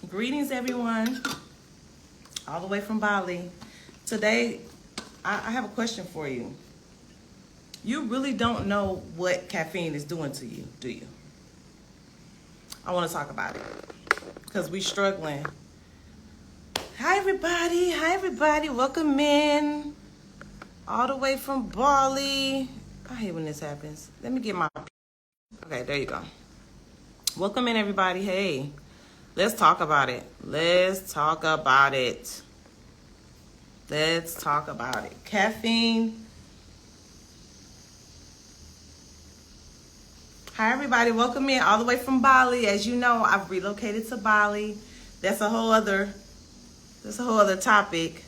Greetings, everyone, all the way from Bali. Today, I have a question for you. You really don't know what caffeine is doing to you, do you? I want to talk about it because we're struggling. Hi, everybody. Hi, everybody. Welcome in all the way from Bali. I hate when this happens. Let me get my... Okay, there you go. Welcome in, everybody. Hey. Let's talk about it. Let's talk about it. Let's talk about it. Caffeine. Hi, everybody. Welcome in all the way from Bali. As you know, I've relocated to Bali. That's a whole other topic.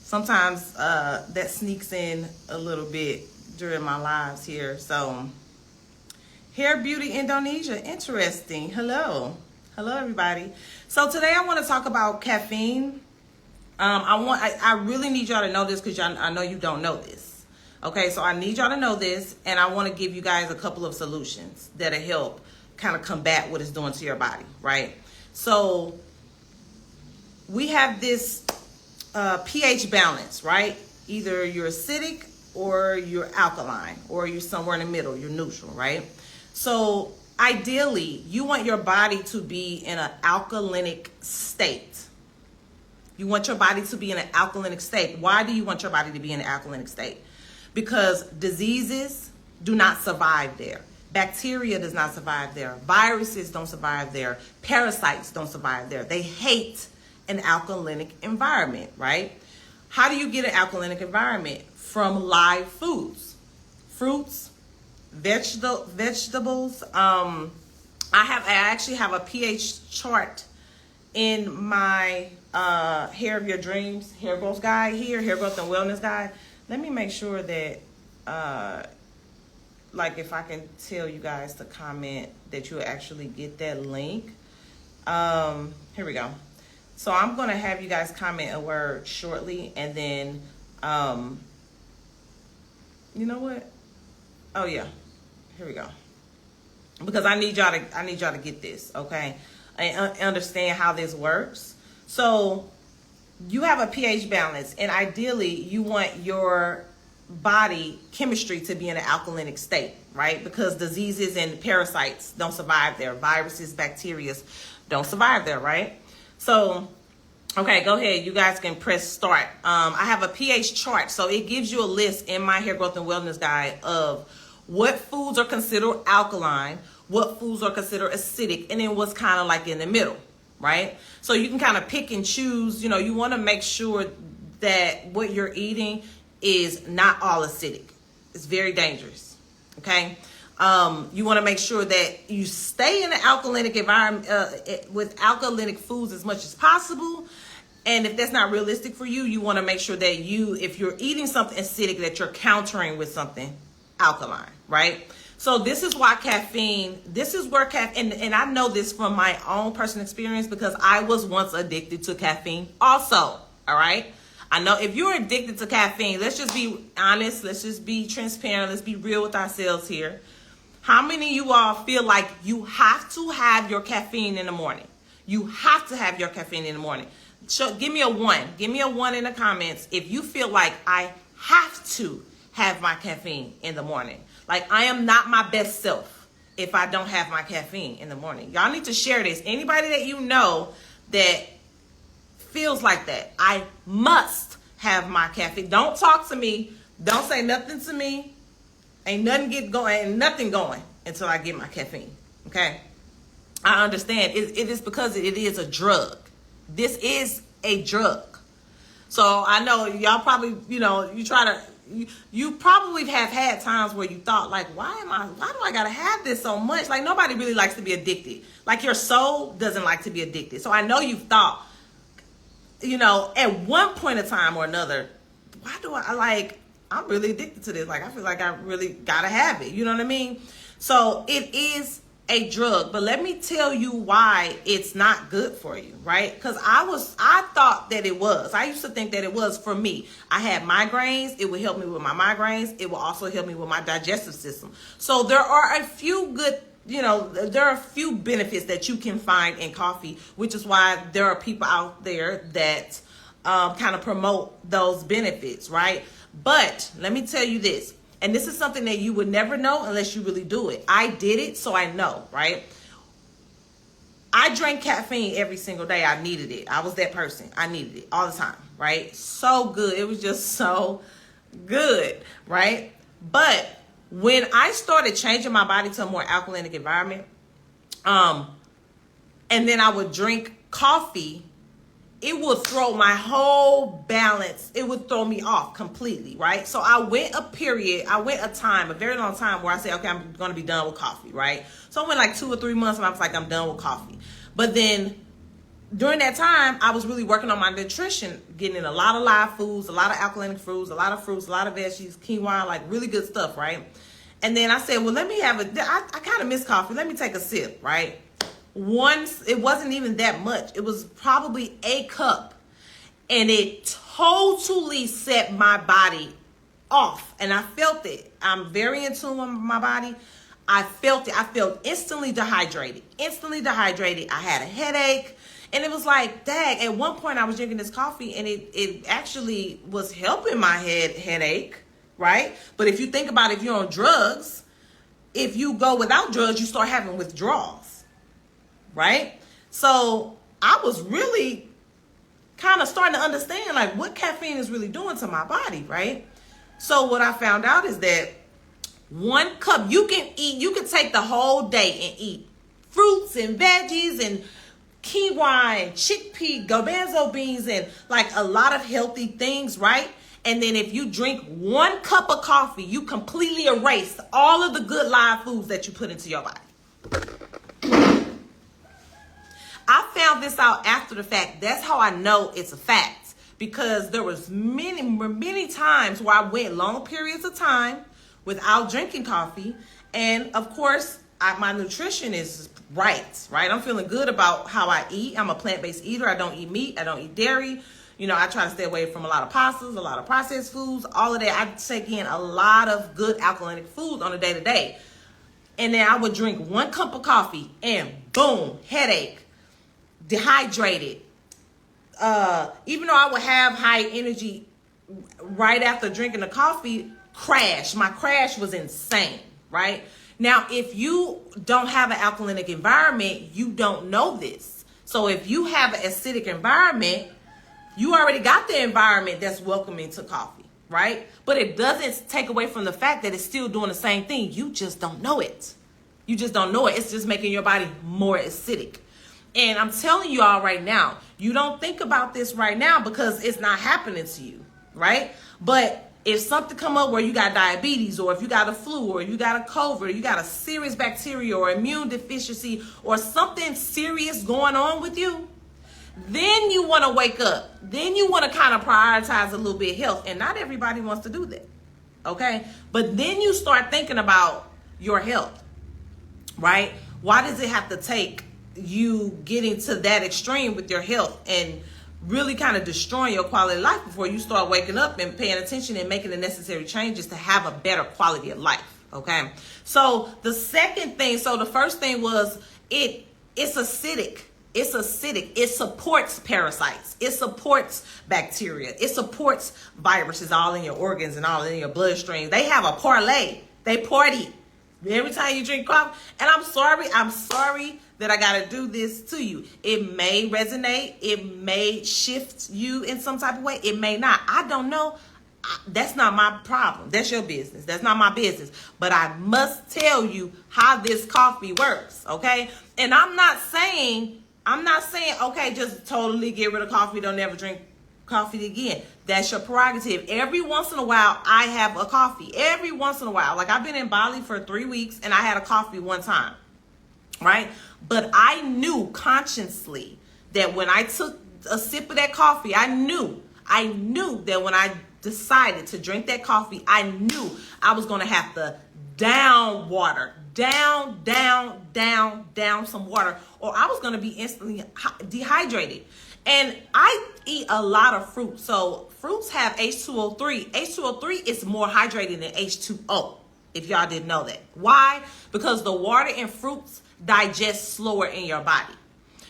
Sometimes that sneaks in a little bit during my lives here. So, Hair Beauty Indonesia. Interesting. Hello. Hello, everybody. So today I want to talk about caffeine. I really need y'all to know this because I know you don't know this. Okay, so I need y'all to know this, and I want to give you guys a couple of solutions that'll help kind of combat what it's doing to your body, right? So we have this pH balance, right? Either you're acidic or you're alkaline, or you're somewhere in the middle, you're neutral, right? So ideally, you want your body to be in an alkalinic state. You want your body to be in an alkalinic state. Why do you want your body to be in an alkalinic state? Because diseases do not survive there. Bacteria does not survive there. Viruses don't survive there. Parasites don't survive there. They hate an alkalinic environment, right? How do you get an alkalinic environment? From live foods, fruits, vegetables. I actually have a pH chart in my Hair of Your Dreams hair growth guide here, hair growth and wellness guide. Let me make sure that like if I can tell you guys to comment that you'll actually get that link. Here we go. So I'm gonna have you guys comment a word shortly, and then you know what? Oh yeah. Here we go. Because I need y'all to get this, okay? And understand how this works. So you have a pH balance, and ideally you want your body chemistry to be in an alkalinic state, right? Because diseases and parasites don't survive there. Viruses, bacteria don't survive there, right? So, okay, go ahead. You guys can press start. I have a pH chart, so it gives you a list in my hair growth and wellness guide of what foods are considered alkaline, what foods are considered acidic, and then what's kind of like in the middle, right? So you can kind of pick and choose. You know, you want to make sure that what you're eating is not all acidic. It's very dangerous, okay? You want to make sure that you stay in an alkalinic environment with alkalinic foods as much as possible. And if that's not realistic for you, you want to make sure that if you're eating something acidic, that you're countering with something alkaline, right? So this is why caffeine, and I know this from my own personal experience because I was once addicted to caffeine also, all right? I know if you're addicted to caffeine, let's just be honest, let's just be transparent, let's be real with ourselves here. How many of you all feel like you have to have your caffeine in the morning? You have to have your caffeine in the morning. So give me a 1. Give me a 1 in the comments if you feel like I have to have my caffeine in the morning. Like I am not my best self if I don't have my caffeine in the morning. Y'all need to share this. Anybody that you know that feels like that, I must have my caffeine. Don't talk to me. Don't say nothing to me. Ain't nothing going until I get my caffeine. Okay? I understand. It is because it is a drug. This is a drug. So I know y'all probably, you probably have had times where you thought like, why do I gotta have this so much? Like nobody really likes to be addicted. Like your soul doesn't like to be addicted. So I know you've thought, at one point in time or another, why do I'm really addicted to this. Like I feel like I really gotta have it. You know what I mean? So it is a drug, but let me tell you why it's not good for you, right? Because I thought that it was. I used to think that it was for me. I had migraines. It would help me with my migraines. It will also help me with my digestive system. So there are a few good there are a few benefits that you can find in coffee, which is why there are people out there that kind of promote those benefits, right? But let me tell you this, and this is something that you would never know unless you really do it. I did it, so I know, right? I drank caffeine every single day. I needed it. I was that person. I needed it all the time, right? So good. It was just so good, right? But when I started changing my body to a more alkalinic environment, and then I would drink coffee, it would throw my whole balance. It would throw me off completely, right? So I went a very long time where I said, okay, I'm going to be done with coffee, right? So I went like 2 or 3 months and I was like, I'm done with coffee. But then during that time, I was really working on my nutrition, getting in a lot of live foods, a lot of alkalinic fruits, a lot of veggies, quinoa, like really good stuff, right? And then I said, well, let me I kind of miss coffee. Let me take a sip, right? It wasn't even that much. It was probably a cup. And it totally set my body off. And I felt it. I'm very in tune with my body. I felt it. I felt instantly dehydrated. I had a headache. And it was like, dang, at one point I was drinking this coffee and it actually was helping my headache, right? But if you think about it, if you're on drugs, if you go without drugs, you start having withdrawals, right? So I was really kind of starting to understand like what caffeine is really doing to my body, right? So what I found out is that 1 cup, you can take the whole day and eat fruits and veggies and quinoa and chickpea, garbanzo beans, and like a lot of healthy things, right? And then if you drink 1 cup of coffee, you completely erase all of the good live foods that you put into your body. I found this out after the fact. That's how I know it's a fact, because there was many times where I went long periods of time without drinking coffee. And of course, my nutrition is right? I'm feeling good about how I eat. I'm a plant-based eater. I don't eat meat. I don't eat dairy. I try to stay away from a lot of pastas, a lot of processed foods, all of that. I take in a lot of good alkalinic foods on a day-to-day. And then I would drink 1 cup of coffee and boom, headache, dehydrated. Even though I would have high energy right after drinking the coffee, my crash was insane, right? Now, if you don't have an alkalinic environment, you don't know this. So if you have an acidic environment, you already got the environment that's welcoming to coffee, right? But it doesn't take away from the fact that it's still doing the same thing. You just don't know it. It's just making your body more acidic. And I'm telling you all right now, you don't think about this right now because it's not happening to you, right? But if something come up where you got diabetes, or if you got a flu, or you got a COVID, or you got a serious bacteria or immune deficiency, or something serious going on with you, then you want to wake up. Then you want to kind of prioritize a little bit health. And not everybody wants to do that, okay? But then you start thinking about your health, right? Why does it have to take you getting to that extreme with your health and really kind of destroying your quality of life before you start waking up and paying attention and making the necessary changes to have a better quality of life, okay? So the first thing was it's acidic. It's acidic. It supports parasites. It supports bacteria. It supports viruses all in your organs and all in your bloodstream. They have a parlay. They party every time you drink coffee. And I'm sorry that I got to do this to you. It may resonate. It may shift you in some type of way. It may not. I don't know. That's not my problem. That's your business. That's not my business. But I must tell you how this coffee works, okay? And I'm not saying, okay, just totally get rid of coffee. Don't never drink coffee again. That's your prerogative. Every once in a while, I have a coffee. Every once in a while. Like, I've been in Bali for 3 weeks, and I had a coffee one time, right? But I knew consciously that when I took a sip of that coffee, I knew that when I decided to drink that coffee, I knew I was going to have to down some water, or I was going to be instantly dehydrated. And I eat a lot of fruit. So fruits have H2O3. H2O3 is more hydrating than H2O. if y'all didn't know that. Why? Because the water in fruits digest slower in your body.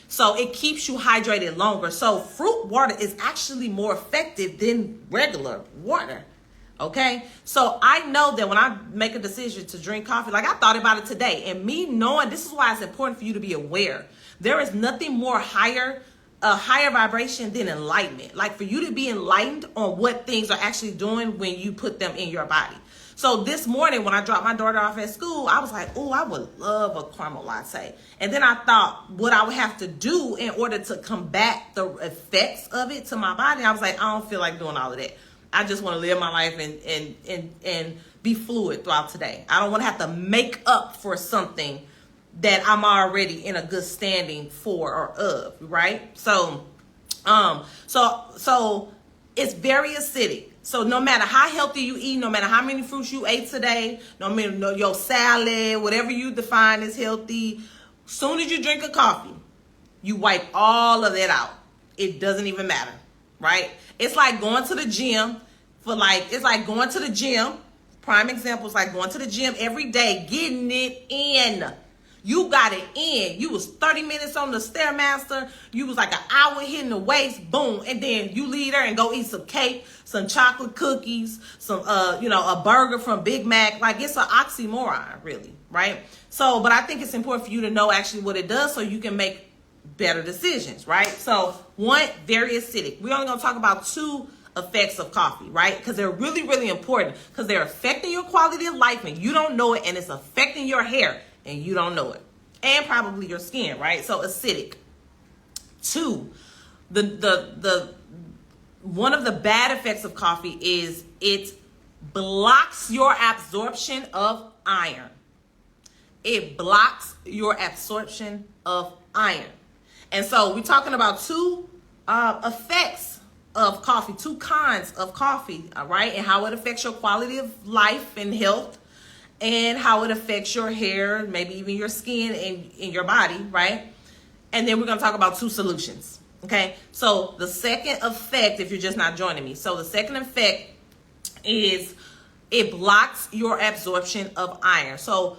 So it keeps you hydrated longer. So fruit water is actually more effective than regular water. Okay? So I know that when I make a decision to drink coffee, like I thought about it today, and me knowing, this is why it's important for you to be aware. There is nothing more higher vibration than enlightenment. Like for you to be enlightened on what things are actually doing when you put them in your body. So this morning when I dropped my daughter off at school, I was like, oh, I would love a caramel latte. And then I thought what I would have to do in order to combat the effects of it to my body. I was like, I don't feel like doing all of that. I just want to live my life and be fluid throughout today. I don't want to have to make up for something that I'm already in a good standing for or of, right? So it's very acidic. So no matter how healthy you eat, no matter how many fruits you ate today, no matter your salad, whatever you define as healthy, soon as you drink a coffee, you wipe all of that out. It doesn't even matter, right? It's like going to the gym Prime example is like going to the gym every day, getting it in. You got it in. You was 30 minutes on the Stairmaster. You was like an hour hitting the weights. Boom. And then you leave there and go eat some cake, some chocolate cookies, some, a burger from Big Mac. Like it's an oxymoron, really. Right? So, but I think it's important for you to know actually what it does so you can make better decisions. Right? So one, very acidic. We're only going to talk about two effects of coffee, right? Because they're really, really important because they're affecting your quality of life and you don't know it, and it's affecting your hair and you don't know it, and probably your skin, right? So acidic. Two, the one of the bad effects of coffee is it blocks your absorption of iron. It blocks your absorption of iron. And so we're talking about two effects of coffee, two kinds of coffee, all right? And how it affects your quality of life and health, and how it affects your hair, maybe even your skin and in your body, right? And then we're going to talk about two solutions, okay? So the second effect, if you're just not joining me, so the second effect is it blocks your absorption of iron. So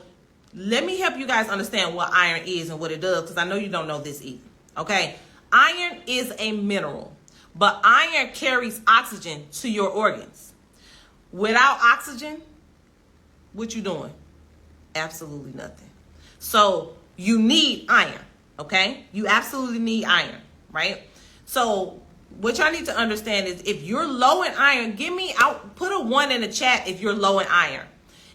let me help you guys understand what iron is and what it does, because I know you don't know this either, okay? Iron is a mineral. But iron carries oxygen to your organs. Without oxygen, what you doing? Absolutely nothing. So you need iron, okay? You absolutely need iron, right? So what y'all need to understand is if you're low in iron, put a 1 in the chat if you're low in iron.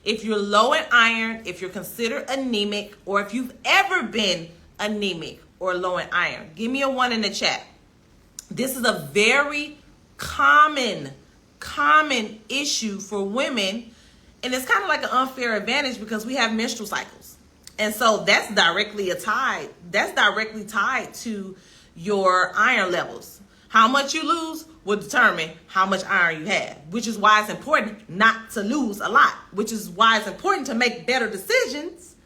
If you're low in iron, if you're considered anemic, or if you've ever been anemic or low in iron, give me a 1 in the chat. This is a very common issue for women. And it's kind of like an unfair advantage because we have menstrual cycles. And so that's directly tied to your iron levels. How much you lose will determine how much iron you have, which is why it's important not to lose a lot, which is why it's important to make better decisions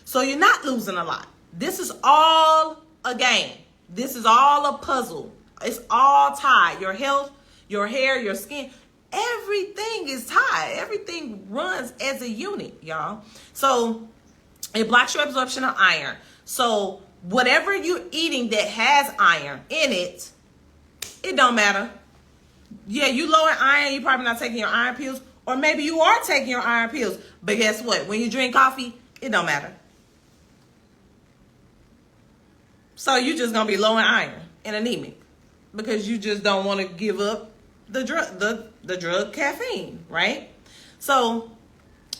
so you're not losing a lot. This is all a game. This is all a puzzle. It's all tied. Your health, your hair, your skin, everything is tied. Everything runs as a unit, y'all. So it blocks your absorption of iron. So whatever you're eating that has iron in it, it don't matter. Yeah, you low in iron, you're probably not taking your iron pills, or maybe you are taking your iron pills. But guess what? When you drink coffee, it don't matter. So you're just going to be low in iron and anemic, because you just don't want to give up the drug caffeine, right? So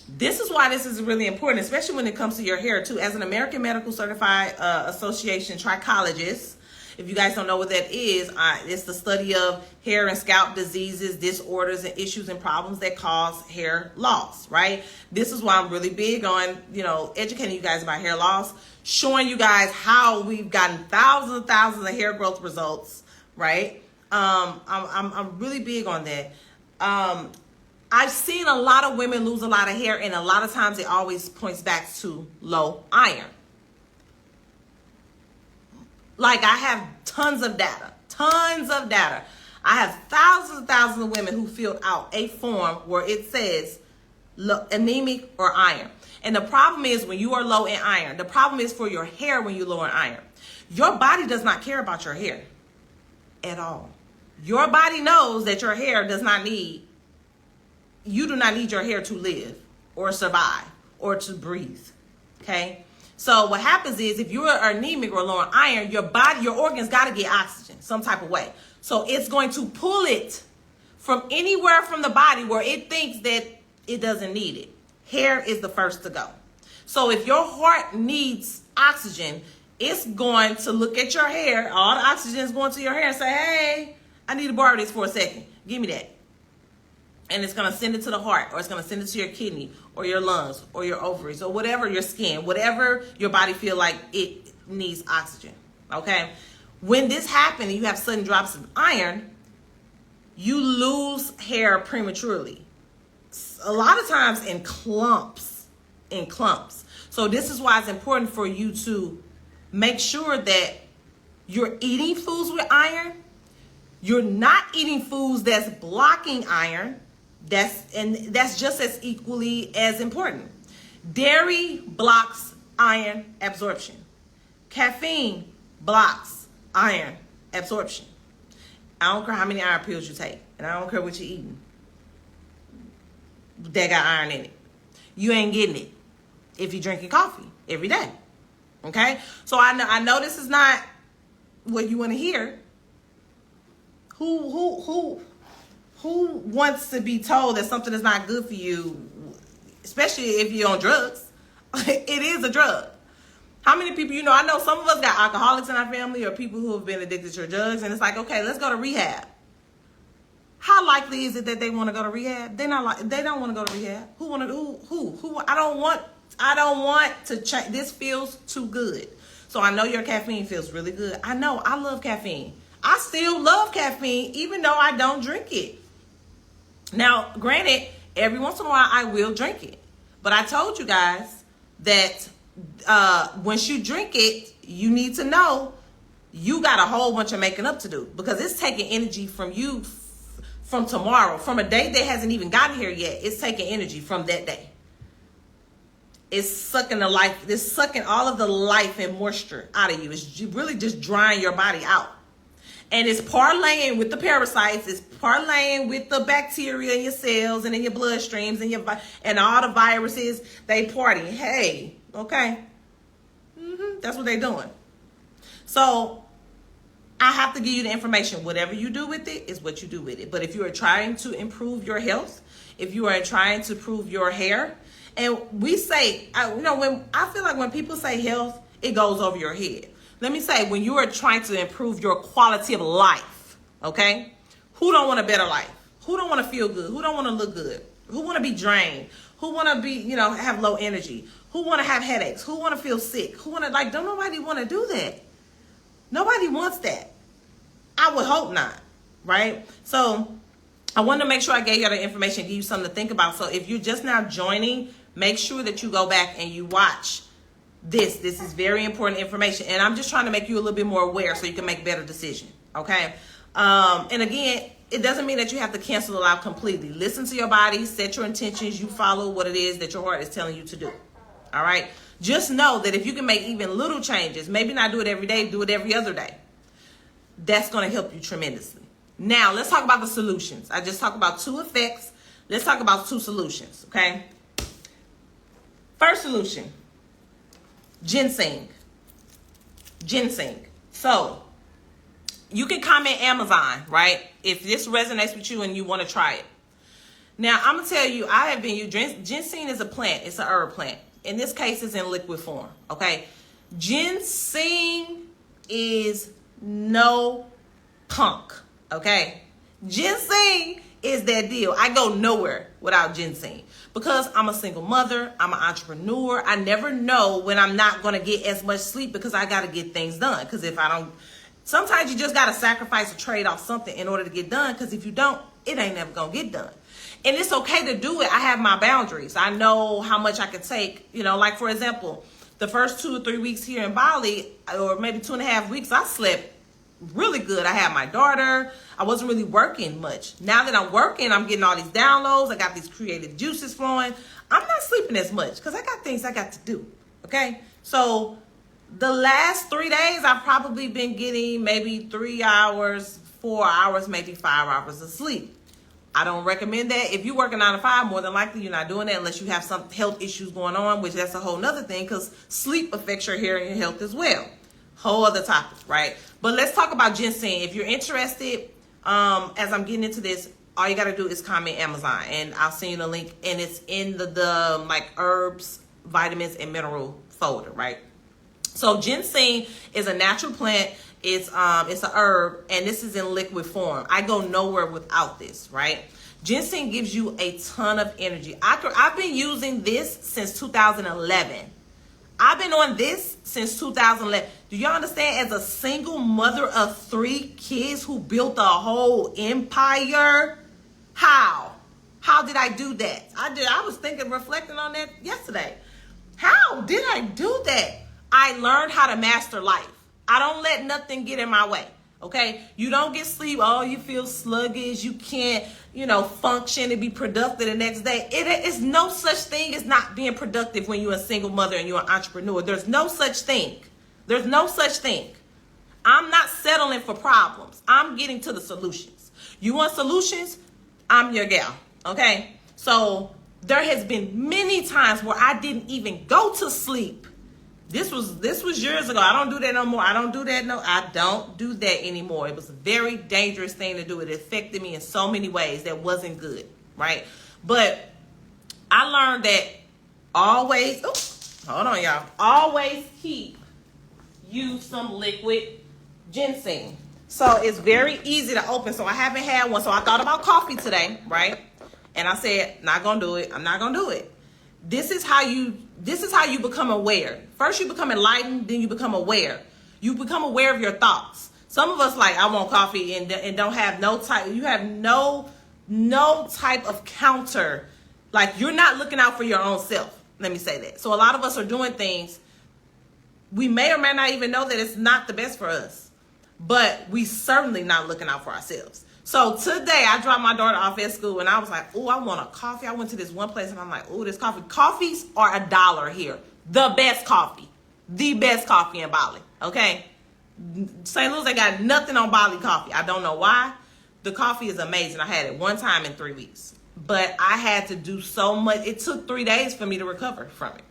this is why this is really important, especially when it comes to your hair too. As an American Medical Certified Association trichologist, if you guys don't know what that is, it's the study of hair and scalp diseases, disorders, and issues and problems that cause hair loss, right? This is why I'm really big on, educating you guys about hair loss, showing you guys how we've gotten thousands and thousands of hair growth results, right? I'm really big on that. I've seen a lot of women lose a lot of hair, and a lot of times it always points back to low iron. Like, I have tons of data. I have thousands and thousands of women who filled out a form where it says anemic or iron. And the problem is when you are low in iron, the problem is for your hair when you're low in iron. Your body does not care about your hair at all. Your body knows that your hair does not need, you do not need your hair to live or survive or to breathe. Okay? So what happens is if you're anemic or low in iron, your body, your organs got to get oxygen some type of way. So it's going to pull it from anywhere from the body where it thinks that it doesn't need it. Hair is the first to go. So if your heart needs oxygen, it's going to look at your hair. All the oxygen is going to your hair and say, hey, I need to borrow this for a second. Give me that. And it's going to send it to the heart, or it's going to send it to your kidney or your lungs or your ovaries or whatever, your skin, whatever your body feel like it needs oxygen. Okay. When this happens and you have sudden drops of iron, you lose hair prematurely. A lot of times in clumps. So this is why it's important for you to make sure that you're eating foods with iron. You're not eating foods that's blocking iron. That's just as equally as important. Dairy blocks iron absorption. Caffeine blocks iron absorption. I don't care how many iron pills you take, and I don't care what you're eating. That got iron in it. You ain't getting it if you're drinking coffee every day. Okay? So I know this is not what you want to hear. Who wants to be told that something is not good for you, especially if you're on drugs? It is a drug. How many people, I know some of us got alcoholics in our family or people who have been addicted to drugs, and it's like, okay, let's go to rehab. How likely is it that they want to go to rehab? They don't want to go to rehab. Who? I don't want to change. This feels too good. So I know your caffeine feels really good. I know I love caffeine. I still love caffeine even though I don't drink it. Now, granted, every once in a while I will drink it. But I told you guys that once you drink it, you need to know you got a whole bunch of making up to do, because it's taking energy from you from tomorrow, from a day that hasn't even gotten here yet. It's taking energy from that day. It's sucking it's sucking all of the life and moisture out of you. It's really just drying your body out. And it's parlaying with the parasites. It's parlaying with the bacteria in your cells and in your bloodstreams and all the viruses. They party. Hey, okay. That's what they're doing. So I have to give you the information. Whatever you do with it is what you do with it. But if you are trying to improve your health, if you are trying to improve your hair, and we say, when I feel like when people say health, it goes over your head. Let me say, when you are trying to improve your quality of life, okay? Who don't want a better life? Who don't want to feel good? Who don't want to look good? Who want to be drained? Who want to be, have low energy? Who want to have headaches? Who want to feel sick? Who want to, don't nobody want to do that. Nobody wants that. I would hope not, right? So I wanted to make sure I gave you the information, give you something to think about. So if you're just now joining, make sure that you go back and you watch this. This is very important information. And I'm just trying to make you a little bit more aware so you can make better decisions. Okay. And again, it doesn't mean that you have to cancel it out completely. Listen to your body, set your intentions, you follow what it is that your heart is telling you to do. All right. Just know that if you can make even little changes, maybe not do it every day, do it every other day. That's going to help you tremendously. Now, let's talk about the solutions. I just talked about 2 effects. Let's talk about 2 solutions. Okay. First solution. Ginseng. So you can comment Amazon, right? If this resonates with you and you want to try it. Now, I'm going to tell you, I have been using ginseng is a plant. It's an herb plant. In this case, it's in liquid form. Okay. Ginseng is no punk. Okay. Ginseng is that deal. I go nowhere without ginseng because I'm a single mother. I'm an entrepreneur. I never know when I'm not going to get as much sleep because I got to get things done. Because if I don't, sometimes you just got to sacrifice or trade off something in order to get done. Because if you don't, it ain't never going to get done. And it's okay to do it. I have my boundaries. I know how much I can take. Like for example, the first 2 or 3 weeks here in Bali, or maybe 2.5 weeks, I slept really good. I had my daughter. I wasn't really working much. Now that I'm working, I'm getting all these downloads. I got these creative juices flowing. I'm not sleeping as much because I got things I got to do. Okay? So the last 3 days, I've probably been getting maybe 3 hours, 4 hours, maybe 5 hours of sleep. I don't recommend that. If you work a 9 to 5, more than likely you're not doing that unless you have some health issues going on, which that's a whole nother thing because sleep affects your hair and your health as well. Whole other topic, right? But let's talk about ginseng. If you're interested, as I'm getting into this, all you got to do is comment Amazon and I'll send you the link, and it's in the like herbs, vitamins, and mineral folder, right? So ginseng is a natural plant. It's a herb, and this is in liquid form. I go nowhere without this, right? Ginseng gives you a ton of energy. I've been using this since 2011. I've been on this since 2011. Do y'all understand? As a single mother of 3 kids who built a whole empire, how did I do that? I was thinking, reflecting on that yesterday. How did I do that? I learned how to master life. I don't let nothing get in my way. Okay? You don't get sleep. Oh, you feel sluggish. You can't, function and be productive the next day. It is no such thing as not being productive when you're a single mother and you're an entrepreneur. There's no such thing. There's no such thing. I'm not settling for problems. I'm getting to the solutions. You want solutions? I'm your gal. Okay? So there has been many times where I didn't even go to sleep. This was years ago. I don't do that no more. I don't do that anymore. It was a very dangerous thing to do. It affected me in so many ways that wasn't good, right? But I learned that always keep you some liquid ginseng. So it's very easy to open. So I haven't had one. So I thought about coffee today, right? And I said, not gonna do it. I'm not gonna do it. This is how you become aware. First you become enlightened, then you become aware. You become aware of your thoughts. Some of us I want coffee and don't have no type, you have no type of counter. Like you're not looking out for your own self. Let me say that. So a lot of us are doing things, we may or may not even know that it's not the best for us, but we certainly not looking out for ourselves. So today I dropped my daughter off at school and I was like, oh, I want a coffee. I went to this one place and I'm like, oh, this coffee. Coffees are $1 here. The best coffee in Bali. Okay. St. Louis, they got nothing on Bali coffee. I don't know why. The coffee is amazing. I had it one time in 3 weeks, but I had to do so much. It took 3 days for me to recover from it.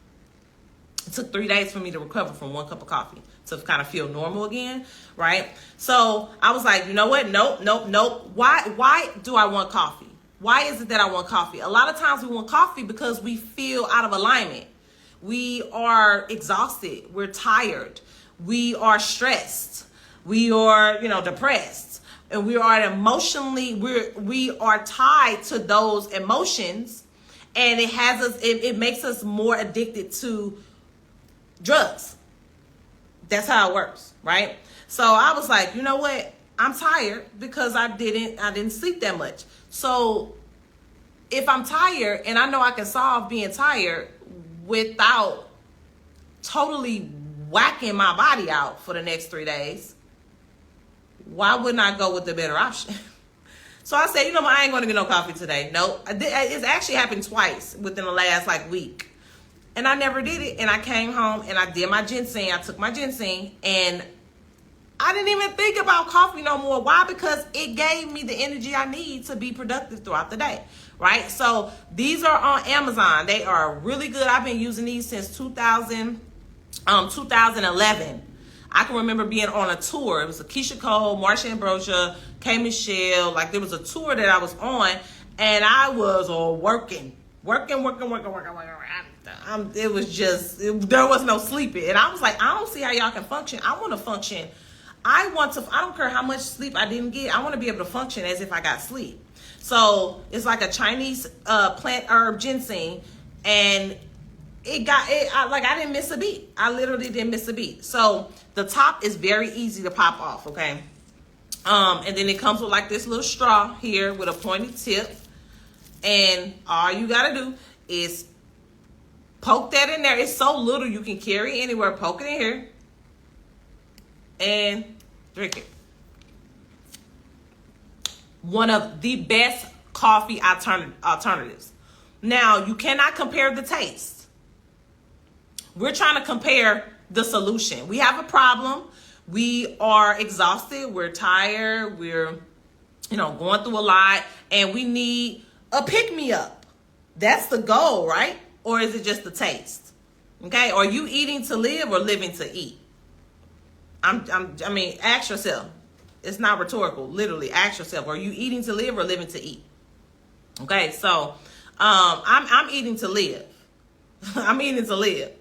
It took 3 days for me to recover from 1 cup of coffee to kind of feel normal again, right? So I was like, you know what? Nope. Why do I want coffee? Why is it that I want coffee? A lot of times we want coffee because we feel out of alignment. We are exhausted. We're tired. We are stressed. We are, depressed. And we are emotionally, we are tied to those emotions, and it makes us more addicted to drugs. That's how it works, right? So I was like, you know what? I'm tired because I didn't sleep that much. So if I'm tired and I know I can solve being tired without totally whacking my body out for the next 3 days, why wouldn't I go with the better option? So I said, I ain't going to get no coffee today. Nope. It's actually happened twice within the last week. And I never did it. And I came home and I did my ginseng. I took my ginseng and I didn't even think about coffee no more. Why? Because it gave me the energy I need to be productive throughout the day, right? So these are on Amazon. They are really good. I've been using these since 2011. I can remember being on a tour. It was a Keisha Cole, Marsha Ambrosia, K. Michelle. There was a tour that I was on and I was working. There was no sleeping. And I was like, I don't see how y'all can function. I want to function. I don't care how much sleep I didn't get. I want to be able to function as if I got sleep. So it's like a Chinese plant herb ginseng. And I didn't miss a beat. I literally didn't miss a beat. So the top is very easy to pop off. Okay. And then it comes with this little straw here with a pointy tip. And all you got to do is poke that in there. It's so little you can carry anywhere. Poke it in here and drink it. one of the best coffee alternatives. Now, you cannot compare the taste. We're trying to compare the solution. We have a problem. We are exhausted. We're tired. We're, going through a lot, and we need a pick-me-up. That's the goal, right? Or is it just the taste? Okay? Are you eating to live or living to eat? Ask yourself. It's not rhetorical. Literally, ask yourself: are you eating to live or living to eat? Okay, so I'm eating to live. I'm eating to live.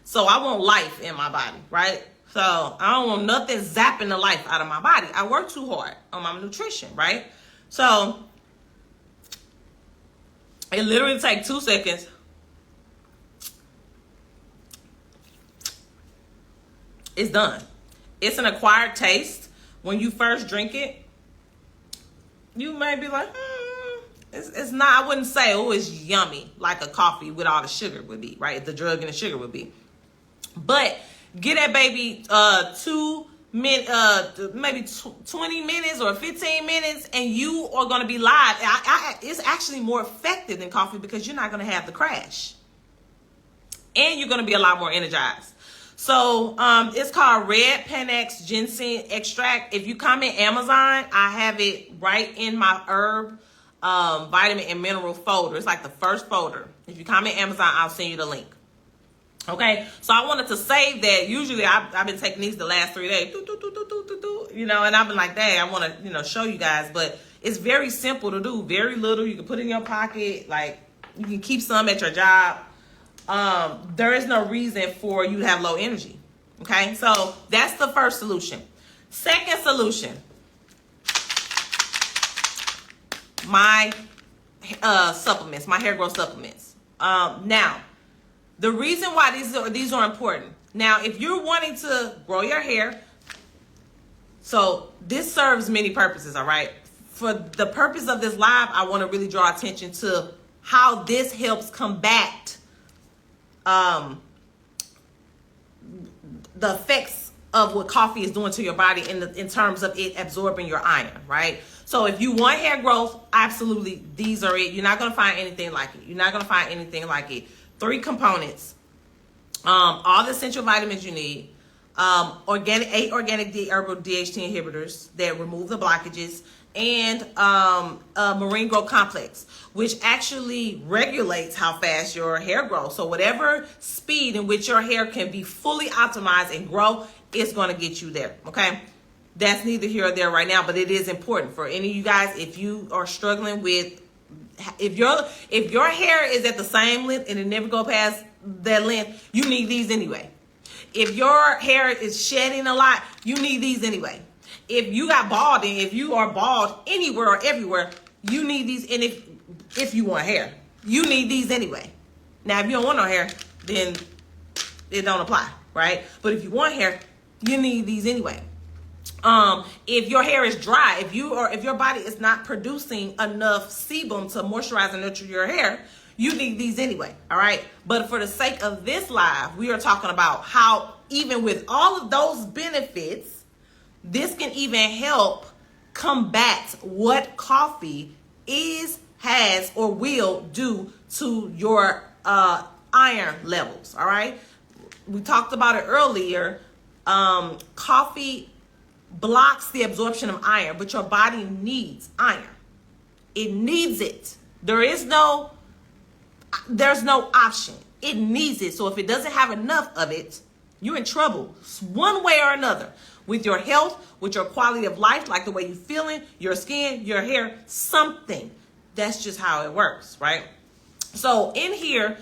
So I want life in my body, right? So I don't want nothing zapping the life out of my body. I work too hard on my nutrition, right? So it literally takes 2 seconds. It's done. It's an acquired taste. When you first drink it, you may be like, it's not, I wouldn't say, it's yummy, like a coffee with all the sugar would be, right? The drug and the sugar would be. But get that baby 20 minutes or 15 minutes, and you are going to be live. It's actually more effective than coffee because you're not going to have the crash. And you're going to be a lot more energized. So it's called Red Panax Ginseng Extract. If you comment Amazon, I have it right in my herb, vitamin and mineral folder. It's like the first folder. If you comment Amazon, I'll send you the link. Okay, so I wanted to say that usually I've been taking these the last 3 days, and I've been like, dang, I want to, show you guys, but it's very simple to do, very little. You can put it in your pocket, like you can keep some at your job. There is no reason for you to have low energy. Okay, so that's the first solution. Second solution, my supplements, my hair growth supplements. Now, the reason why these are important. Now, if you're wanting to grow your hair, so this serves many purposes, all right? For the purpose of this live, I want to really draw attention to how this helps combat the effects of what coffee is doing to your body in terms of it absorbing your iron, right? So if you want hair growth, absolutely, these are it. You're not going to find anything like it. You're not going to find anything like it. 3 components, all the essential vitamins you need, 8 organic herbal DHT inhibitors that remove the blockages, and a marine growth complex, which actually regulates how fast your hair grows. So whatever speed in which your hair can be fully optimized and grow, it's going to get you there. Okay, that's neither here or there right now, but it is important for any of you guys. If you are struggling with, if your hair is at the same length and it never go past that length, you need these anyway. If your hair is shedding a lot, you need these anyway. If you got balding, if you are bald anywhere or everywhere, you need these. And if you want hair, you need these anyway. Now, if you don't want no hair, then it don't apply, right? But if you want hair, you need these anyway. If your hair is dry, if your body is not producing enough sebum to moisturize and nurture your hair, you need these anyway, all right? But for the sake of this live, we are talking about how even with all of those benefits, this can even help combat what coffee has, or will do to your iron levels, all right? We talked about it earlier. Coffee blocks the absorption of iron, but your body needs iron. It needs it. There's no option. It needs it. So if it doesn't have enough of it, you're in trouble one way or another with your health, with your quality of life, like the way you're feeling, your skin, your hair, something. That's just how it works, right? So in here,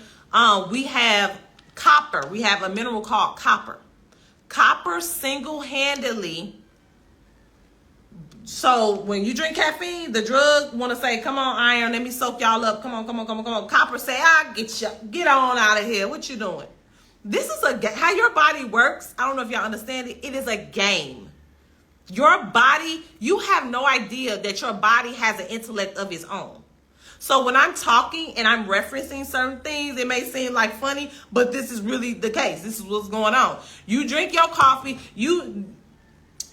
we have copper. We have a mineral called copper. Copper single-handedly. So when you drink caffeine, the drug want to say, come on, iron, let me soak y'all up. Come on. Copper say, get on out of here. What you doing? This is how your body works. I don't know if y'all understand it. It is a game. Your body, you have no idea that your body has an intellect of its own. So when I'm talking and I'm referencing certain things, it may seem like funny, but this is really the case. This is what's going on. You drink your coffee,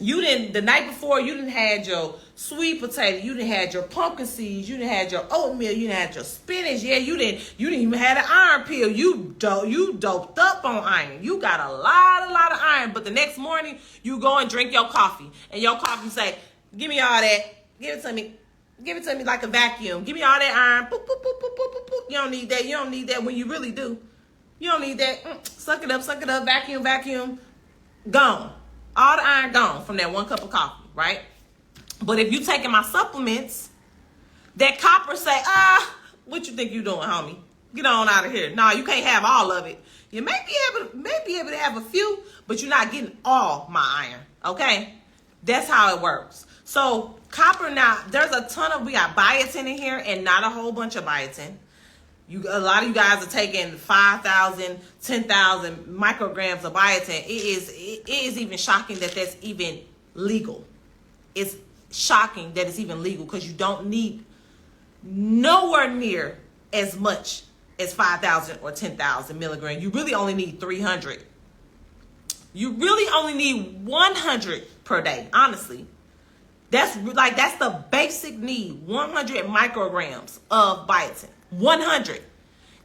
You didn't, the night before, you didn't had your sweet potato, you didn't had your pumpkin seeds, you didn't had your oatmeal, you didn't had your spinach. Yeah, you didn't even had an iron pill. You doped up on iron. You got a lot of iron. But the next morning, you go and drink your coffee, and your coffee say, "Give me all that. Give it to me. Give it to me like a vacuum. Give me all that iron. Boop, boop, boop, boop, boop, boop, boop." You don't need that. You don't need that when you really do. You don't need that. Suck it up, vacuum. Gone. All the iron gone from that one cup of coffee, right? But if you taking my supplements, that copper say, what you think you doing, homie? Get on out of here. No, you can't have all of it. You may be able to have a few, but you're not getting all my iron, okay? That's how it works. So copper now, there's a ton of, we got biotin in here and not a whole bunch of biotin. A lot of you guys are taking 5,000, 10,000 micrograms of biotin. It is even shocking that that's even legal. It's shocking that it's even legal because you don't need nowhere near as much as 5,000 or 10,000 milligrams. You really only need 300. You really only need 100 per day, honestly. That's the basic need, 100 micrograms of biotin. 100.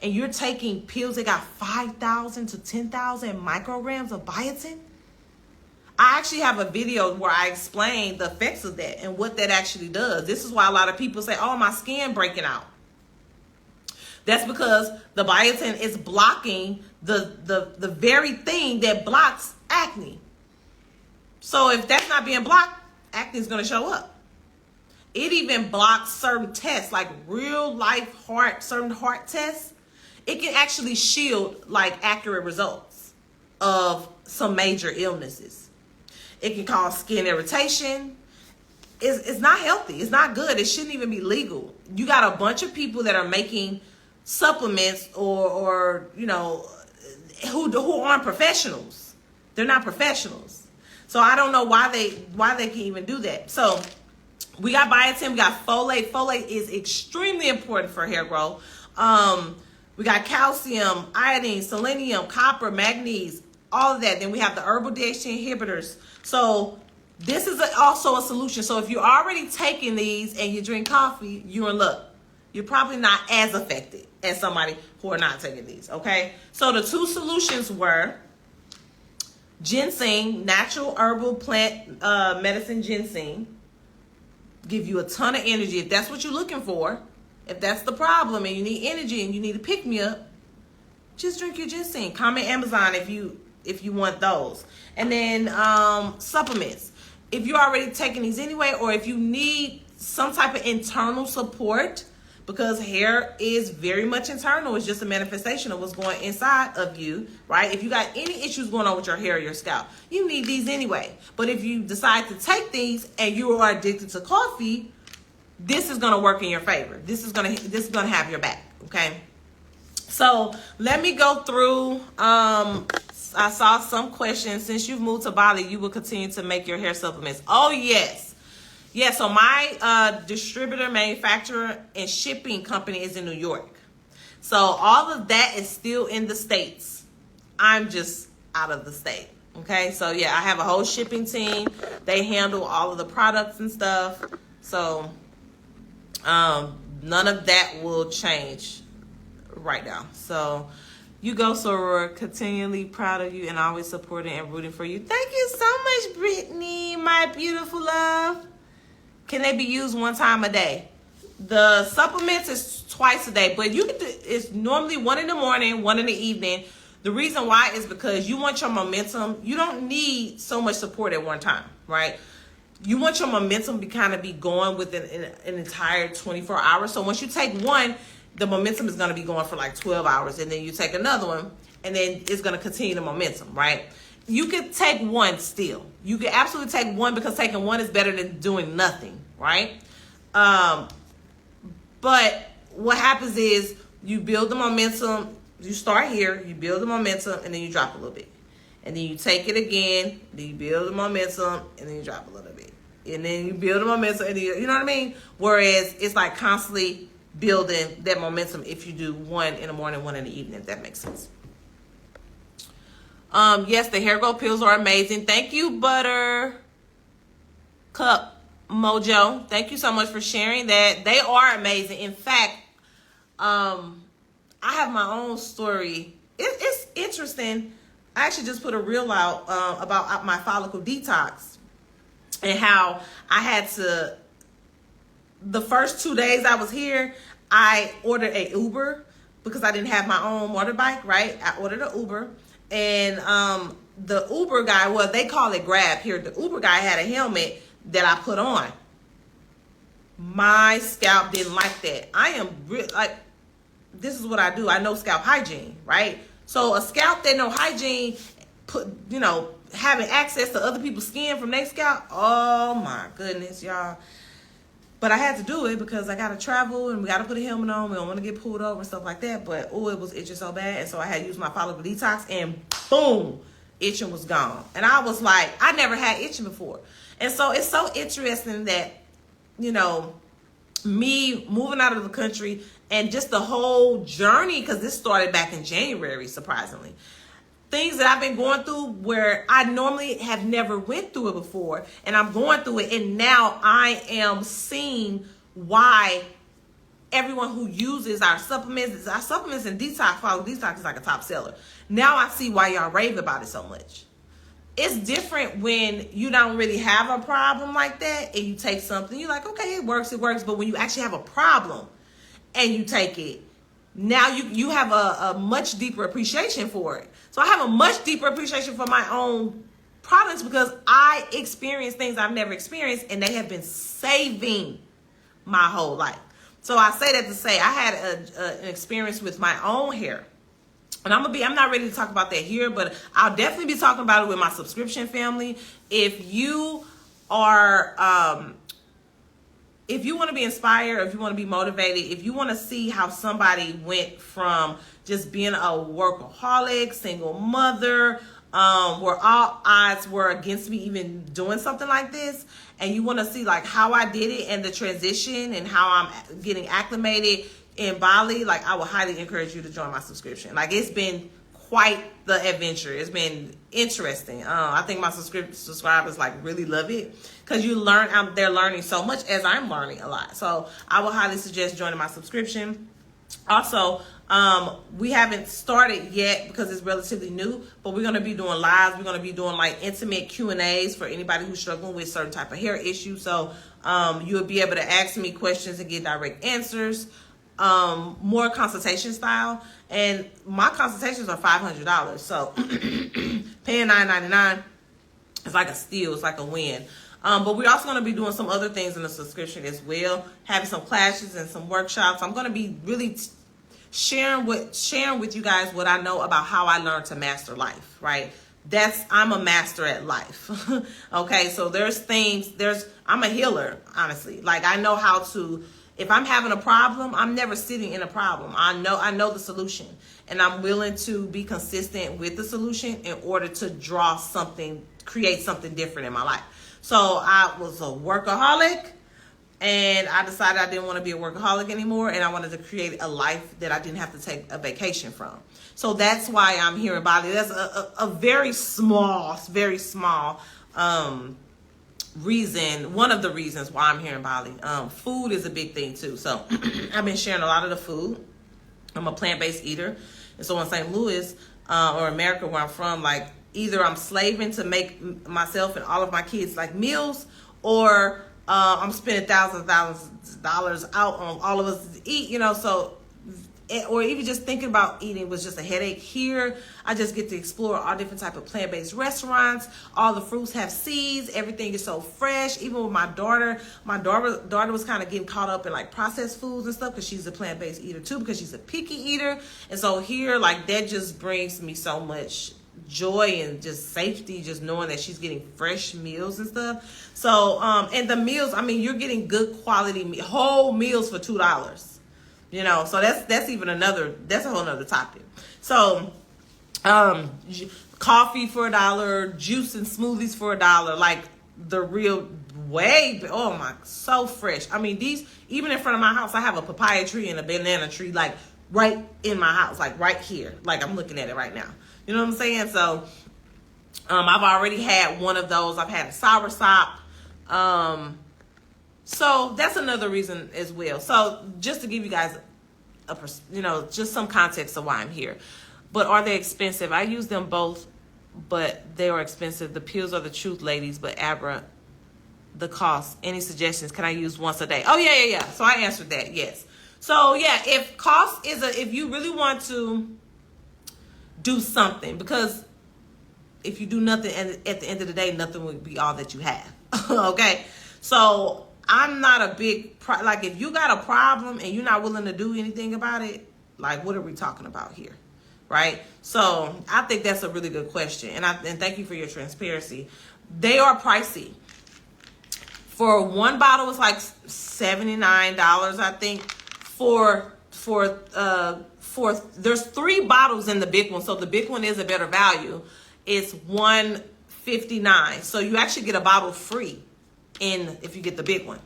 And you're taking pills that got 5,000 to 10,000 micrograms of biotin? I actually have a video where I explain the effects of that and what that actually does. This is why a lot of people say, "Oh, my skin breaking out." That's because the biotin is blocking the very thing that blocks acne. So if that's not being blocked, acne is going to show up. It even blocks certain tests, like real life certain heart tests. It can actually shield like accurate results of some major illnesses. It can cause skin irritation. It's not healthy. It's not good. It shouldn't even be legal. You got a bunch of people that are making supplements or you know, who aren't professionals. They're not professionals. So I don't know why they can even do that. So we got biotin, we got folate. Folate is extremely important for hair growth. We got calcium, iodine, selenium, copper, manganese, all of that. Then we have the herbal DHT inhibitors. So this is also a solution. So if you're already taking these and you drink coffee, you're in luck. You're probably not as affected as somebody who are not taking these, okay? So the two solutions were ginseng, natural herbal plant medicine ginseng. Give you a ton of energy. If that's what you're looking for, if that's the problem and you need energy and you need to pick me up, just drink your ginseng. Comment Amazon if you want those. And then supplements. If you're already taking these anyway, or if you need some type of internal support, because hair is very much internal. It's just a manifestation of what's going inside of you, right? If you got any issues going on with your hair or your scalp, you need these anyway. But if you decide to take these and you are addicted to coffee, this is going to work in your favor. This is going to have your back, okay? So let me go through. I saw some questions. Since you've moved to Bali, you will continue to make your hair supplements. Oh, yes. Yeah, so my distributor, manufacturer, and shipping company is in New York. So all of that is still in the States. I'm just out of the state. Okay, so yeah, I have a whole shipping team. They handle all of the products and stuff. So none of that will change right now. So you go, Soror. Continually proud of you and always supporting and rooting for you. Thank you so much, Brittany, my beautiful love. Can they be used one time a day? The supplements is twice a day, but you can do, it's normally one in the morning, one in the evening. The reason why is because you want your momentum. You don't need so much support at one time, right? You want your momentum to kind of be going within an entire 24 hours. So once you take one, the momentum is going to be going for like 12 hours. And then you take another one, and then it's going to continue the momentum, right? You could take one still. You could absolutely take one because taking one is better than doing nothing, right? But what happens is you build the momentum. You start here, you build the momentum, and then you drop a little bit. And then you take it again, then you build the momentum, and then you drop a little bit. And then you build the momentum, and then you know what I mean? Whereas it's like constantly building that momentum if you do one in the morning, one in the evening, if that makes sense. Yes, the hair growth pills are amazing. Thank you, Butter. Cup Mojo, thank you so much for sharing that. They are amazing. In fact, I have my own story. It's interesting. I actually just put a reel out about my follicle detox and how I had to, the first 2 days I was here, I ordered a Uber because I didn't have my own motorbike, right? I ordered an Uber, and the Uber guy, well, they call it Grab here. The Uber guy had a helmet that I put on. My scalp didn't like that. I am like, this is what I do. I know scalp hygiene, right? So a scalp that know hygiene, having access to other people's skin from their scalp. Oh my goodness, y'all. But I had to do it because I got to travel and we got to put a helmet on. We don't want to get pulled over and stuff like that. But, oh, it was itching so bad. And so I had to use my follicle detox, and boom, itching was gone. And I was like, I never had itching before. And so it's so interesting that, me moving out of the country and just the whole journey, because this started back in January, surprisingly. Things that I've been going through where I normally have never went through it before, and I'm going through it, and now I am seeing why everyone who uses our supplements and detox, follow detox is like a top seller. Now I see why y'all rave about it so much. It's different when you don't really have a problem like that and you take something, you're like, okay, it works. But when you actually have a problem and you take it, now you have a much deeper appreciation for it. So I have a much deeper appreciation for my own products because I experience things I've never experienced, and they have been saving my whole life. So I say that to say I had an experience with my own hair. And I'm not ready to talk about that here, but I'll definitely be talking about it with my subscription family. If you are, if you want to be inspired, if you want to be motivated, if you want to see how somebody went from just being a workaholic, single mother, where all odds were against me even doing something like this, and you want to see like how I did it and the transition and how I'm getting acclimated in Bali, like I would highly encourage you to join my subscription. Like it's been quite the adventure. It's been interesting. I think my subscribers like really love it because you learn. They're learning so much as I'm learning a lot. So I would highly suggest joining my subscription. Also, we haven't started yet because it's relatively new, but we're going to be doing lives. We're going to be doing like intimate Q&As for anybody who's struggling with certain type of hair issue. So you'll be able to ask me questions and get direct answers. More consultation style, and my consultations are $500. So paying $9.99 is like a steal. It's like a win. But we're also going to be doing some other things in the subscription as well, having some classes and some workshops. I'm going to be really sharing with you guys what I know about how I learned to master life, right? I'm a master at life. Okay, so I'm a healer, honestly. Like I know how to, if I'm having a problem, I'm never sitting in a problem. I know the solution, and I'm willing to be consistent with the solution in order to create something different in my life. So I was a workaholic, and I decided I didn't want to be a workaholic anymore, and I wanted to create a life that I didn't have to take a vacation from. So that's why I'm here in Bali. That's a very small reason, one of the reasons why I'm here in Bali. Food is a big thing too. So I've been sharing a lot of the food. I'm a plant-based eater. And so in St. Louis, or America where I'm from, like either I'm slaving to make myself and all of my kids like meals, or I'm spending thousands of dollars out on all of us to eat, so, or even just thinking about eating was just a headache. Here, I just get to explore all different type of plant-based restaurants. All the fruits have seeds. Everything is so fresh. Even with my daughter was kind of getting caught up in like processed foods and stuff because she's a plant-based eater too, because she's a picky eater. And so here, like that just brings me so much joy and just safety, just knowing that she's getting fresh meals and stuff. So, and the meals, I mean, you're getting good quality whole meals for $2. So that's a whole nother topic. So, coffee for $1, juice and smoothies for $1, like the real way. Oh my, so fresh. I mean, even in front of my house, I have a papaya tree and a banana tree, like right in my house, like right here. Like I'm looking at it right now. You know what I'm saying? So, I've already had one of those. I've had a soursop. So that's another reason as well. So just to give you guys just some context of why I'm here. But are they expensive? I use them both, but they are expensive. The pills are the truth, ladies, but Abra, the cost. Any suggestions? Can I use once a day? Oh, yeah. So I answered that, yes. So, yeah, if cost is if you really want to do something, because if you do nothing, and at the end of the day, nothing will be all that you have. Okay? So I'm not a big, like, if you got a problem and you're not willing to do anything about it, like, what are we talking about here? Right? So I think that's a really good question. And thank you for your transparency. They are pricey. For one bottle, it's like $79, I think. There's 3 bottles in the big one, so the big one is a better value. It's $159, so you actually get a bottle free if you get the big one,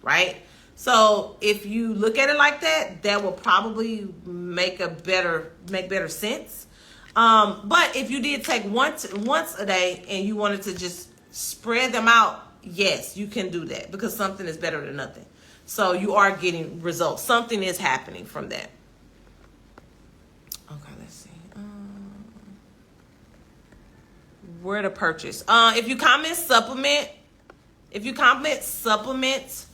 right? So if you look at it like that, that will probably make better sense. But if you did take once a day and you wanted to just spread them out, yes, you can do that, because something is better than nothing. So you are getting results. Something is happening from that. Okay, let's see. Where to purchase? If you comment supplements,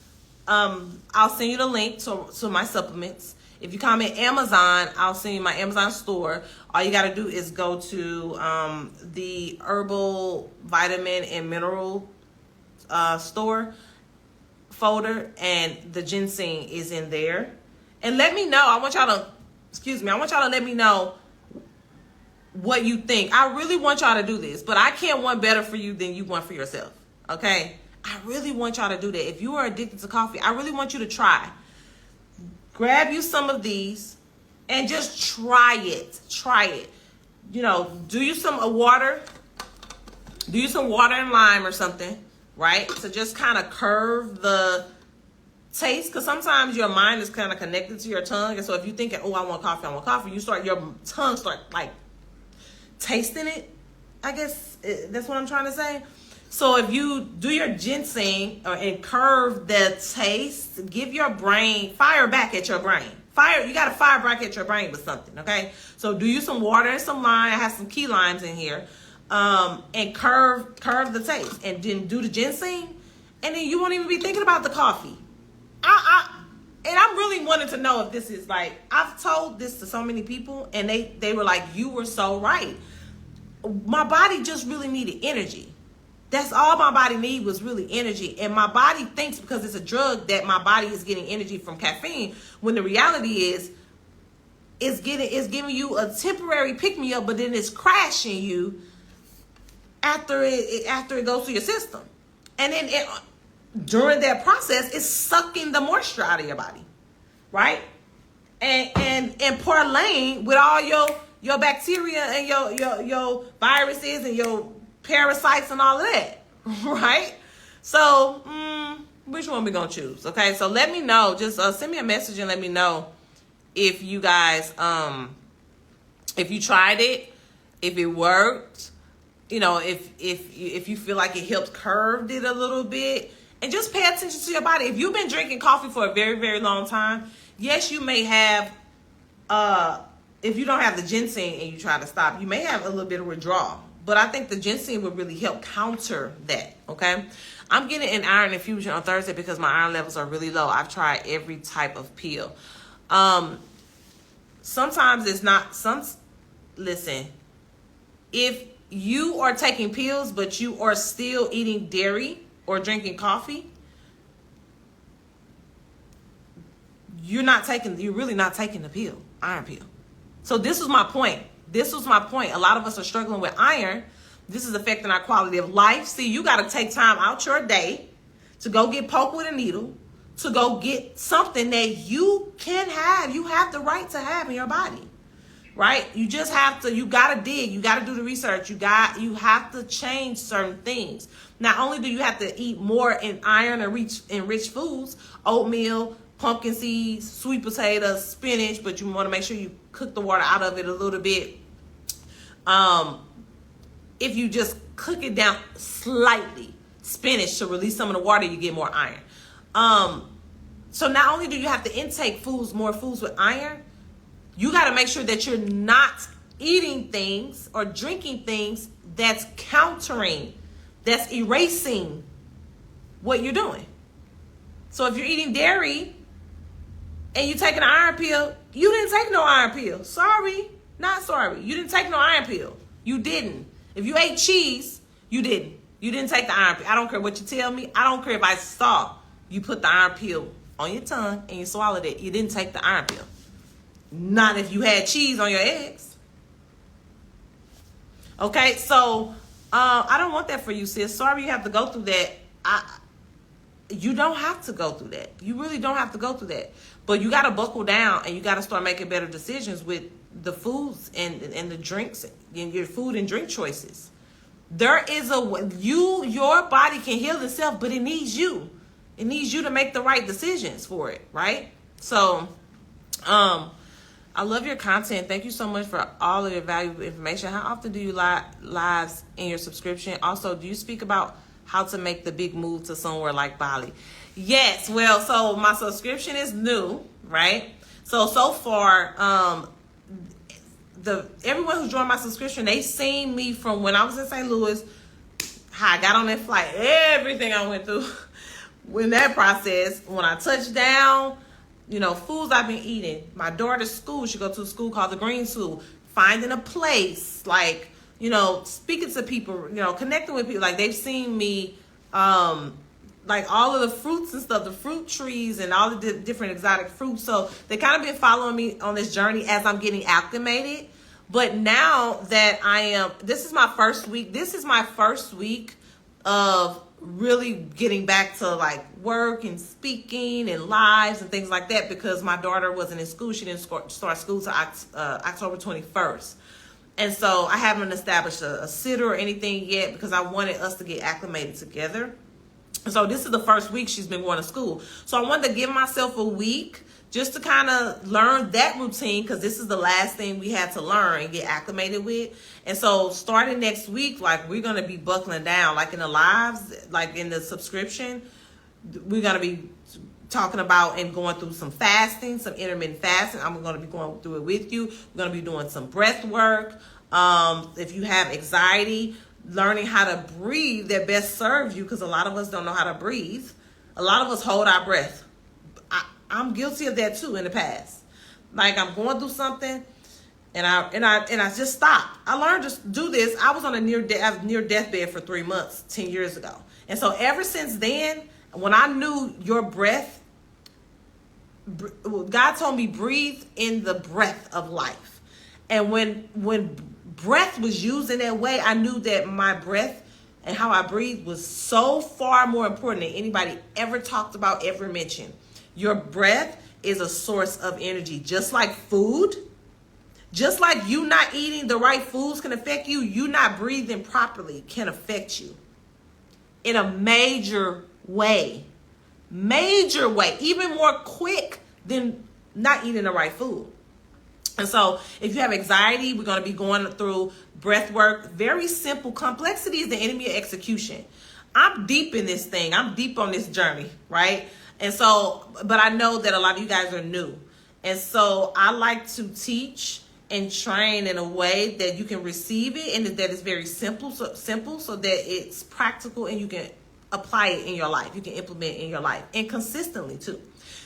I'll send you the link to my supplements. If you comment Amazon, I'll send you my Amazon store. All you got to do is go to the herbal vitamin and mineral store folder, and the ginseng is in there. And let me know. I want y'all to let me know what you think. I really want y'all to do this, but I can't want better for you than you want for yourself. Okay? I really want y'all to do that. If you are addicted to coffee, I really want you to try. Grab you some of these and just try it. Try it. Do you some water. Do you some water and lime or something, right? To just kind of curve the taste, because sometimes your mind is kind of connected to your tongue. And so if you're thinking, oh, I want coffee, your tongue start like tasting it. I guess that's what I'm trying to say. So if you do your ginseng and curve the taste, give your brain, fire back at your brain. You got to fire back at your brain with something, okay? So do you some water and some lime. I have some key limes in here. And curve the taste. And then do the ginseng. And then you won't even be thinking about the coffee. And I'm really wanting to know if this is like, I've told this to so many people, and they were like, you were so right. My body just really needed energy. That's all my body needed, was really energy. And my body thinks, because it's a drug, that my body is getting energy from caffeine, when the reality is it's giving you a temporary pick-me-up, but then it's crashing you after it goes through your system. And then during that process, it's sucking the moisture out of your body, right? And parlaying with all your bacteria and your viruses and your parasites and all of that, right? So, which one we gonna choose? Okay, so let me know. Just send me a message and let me know if you guys, if you tried it, if it worked, if you feel like it helped curve it a little bit. And just pay attention to your body. If you've been drinking coffee for a very, very long time, yes, you may have, if you don't have the ginseng and you try to stop, you may have a little bit of withdrawal. But I think the ginseng would really help counter that, okay? I'm getting an iron infusion on Thursday because my iron levels are really low. I've tried every type of pill. Sometimes it's not, listen, if you are taking pills but you are still eating dairy or drinking coffee, you're really not taking the pill, iron pill. So this was my point. A lot of us are struggling with iron. This is affecting our quality of life. See, you got to take time out your day to go get poked with a needle, to go get something that you can have. You have the right to have in your body, right? You just have to, you got to dig. You got to do the research. You have to change certain things. Not only do you have to eat more in iron and rich foods, oatmeal, pumpkin seeds, sweet potatoes, spinach, but you want to make sure you cook the water out of it a little bit. If you just cook it down slightly spinach to release some of the water, you get more iron. So not only do you have to intake more foods with iron, you got to make sure that you're not eating things or drinking things that's countering, that's erasing what you're doing. So if you're eating dairy and you take an iron pill, you didn't take no iron pill. Sorry, not sorry. You didn't take no iron pill. You didn't. If you ate cheese, you didn't. You didn't take the iron pill. I don't care what you tell me. I don't care if I saw you put the iron pill on your tongue and you swallowed it. You didn't take the iron pill. Not if you had cheese on your eggs. Okay, so I don't want that for you, sis. Sorry you have to go through that. You don't have to go through that. You really don't have to go through that. But you got to buckle down and you got to start making better decisions with the foods and the drinks and your food and drink choices. There is your body can heal itself, but it needs you. It needs you to make the right decisions for it, right? So, I love your content. Thank you so much for all of your valuable information. How often do you lives in your subscription? Also, do you speak about how to make the big move to somewhere like Bali? Yes. Well, so my subscription is new, right? So far, everyone who joined my subscription, they seen me from when I was in St. Louis, how I got on that flight, everything I went through in that process. When I touched down, foods I've been eating. My daughter's school, she go to a school called the Green School. Finding a place, speaking to people, connecting with people. Like, they've seen me, like all of the fruits and stuff, the fruit trees and all the different exotic fruits. So they kind of been following me on this journey as I'm getting acclimated. But now that this is my first week. This is my first week of really getting back to like work and speaking and lives and things like that, because my daughter wasn't in school. She didn't start school till October 21st. And so I haven't established a sitter or anything yet because I wanted us to get acclimated together. So this is the first week she's been going to school. So I wanted to give myself a week just to kind of learn that routine, because this is the last thing we had to learn and get acclimated with. And so starting next week, like, we're going to be buckling down, like in the lives, like in the subscription, we're going to be talking about and going through some fasting, some intermittent fasting. I'm going to be going through it with you. We're going to be doing some breath work. If you have anxiety, learning how to breathe that best serves you, because a lot of us don't know how to breathe. A lot of us hold our breath. I'm guilty of that too in the past. Like, I'm going through something and I just stopped. I learned to do this. I was on a near deathbed for 3 months, 10 years ago. And so ever since then, when I knew your breath, God told me breathe in the breath of life. And when breath was used in that way, I knew that my breath and how I breathe was so far more important than anybody ever talked about, ever mentioned. Your breath is a source of energy, just like food. Just like you not eating the right foods can affect you, you not breathing properly can affect you in a major way. Major way, even more quick than not eating the right food. And so if you have anxiety, we're going to be going through breath work. Very simple. Complexity is the enemy of execution. I'm deep in this thing. I'm deep on this journey, right? And so, but I know that a lot of you guys are new. And so I like to teach and train in a way that you can receive it and that it's very simple so that it's practical and you can apply it in your life. You can implement it in your life, and consistently too.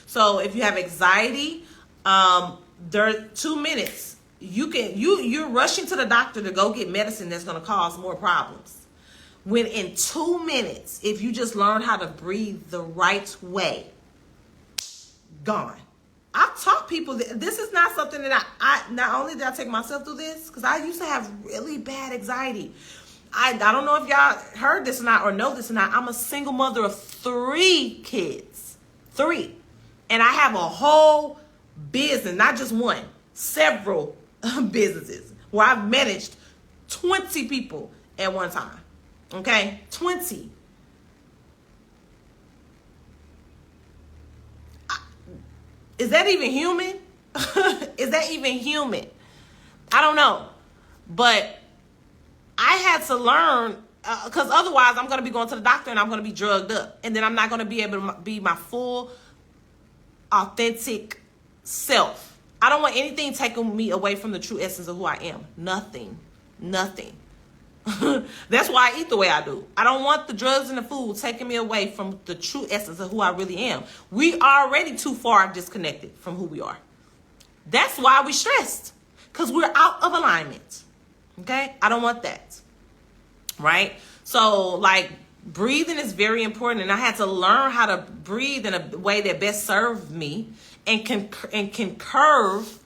So if you have anxiety, there are 2 minutes. You're rushing to the doctor to go get medicine that's going to cause more problems. When in 2 minutes, if you just learn how to breathe the right way, gone. I've taught people that this is not something that I not only did I take myself through this, because I used to have really bad anxiety. I don't know if y'all heard this or not or know this or not. I'm a single mother of 3 kids. 3. And I have a whole business, not just one, several businesses where I've managed 20 people at one time. Okay? 20. Is that even human? Is that even human? I don't know. But I had to learn because otherwise I'm going to be going to the doctor and I'm going to be drugged up. And then I'm not going to be able to be my full, authentic self. I don't want anything taking me away from the true essence of who I am. Nothing. That's why I eat the way I do. I don't want the drugs and the food taking me away from the true essence of who I really am. We are already too far disconnected from who we are. That's why we're stressed, because we're out of alignment. Okay? I don't want that. Right? So, like, breathing is very important, and I had to learn how to breathe in a way that best served me and can curve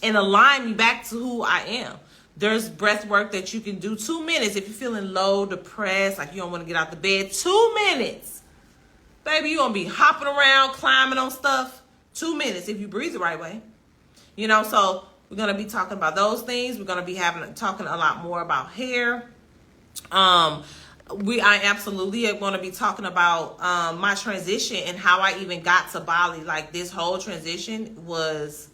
and align me back to who I am. There's breath work that you can do. 2 minutes if you're feeling low, depressed, like you don't want to get out the bed. 2 minutes. Baby, you're going to be hopping around, climbing on stuff. 2 minutes if you breathe the right way. You know, so we're going to be talking about those things. We're going to be talking a lot more about hair. I absolutely am going to be talking about my transition and how I even got to Bali. Like, this whole transition was...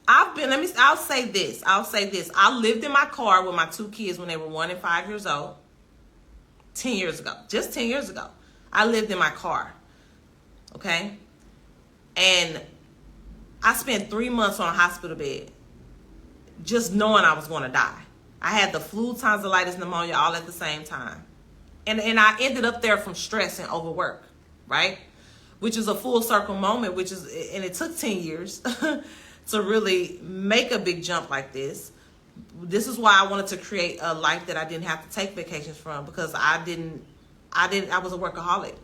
I'll say this. I lived in my car with my 2 kids when they were 1 and 5 years old. 10 years ago. Just 10 years ago. I lived in my car. Okay? And I spent 3 months on a hospital bed just knowing I was going to die. I had the flu, tonsillitis, pneumonia all at the same time. And I ended up there from stress and overwork, right? Which is a full circle moment, and it took 10 years to really make a big jump like this. This is why I wanted to create a life that I didn't have to take vacations from, because I was a workaholic.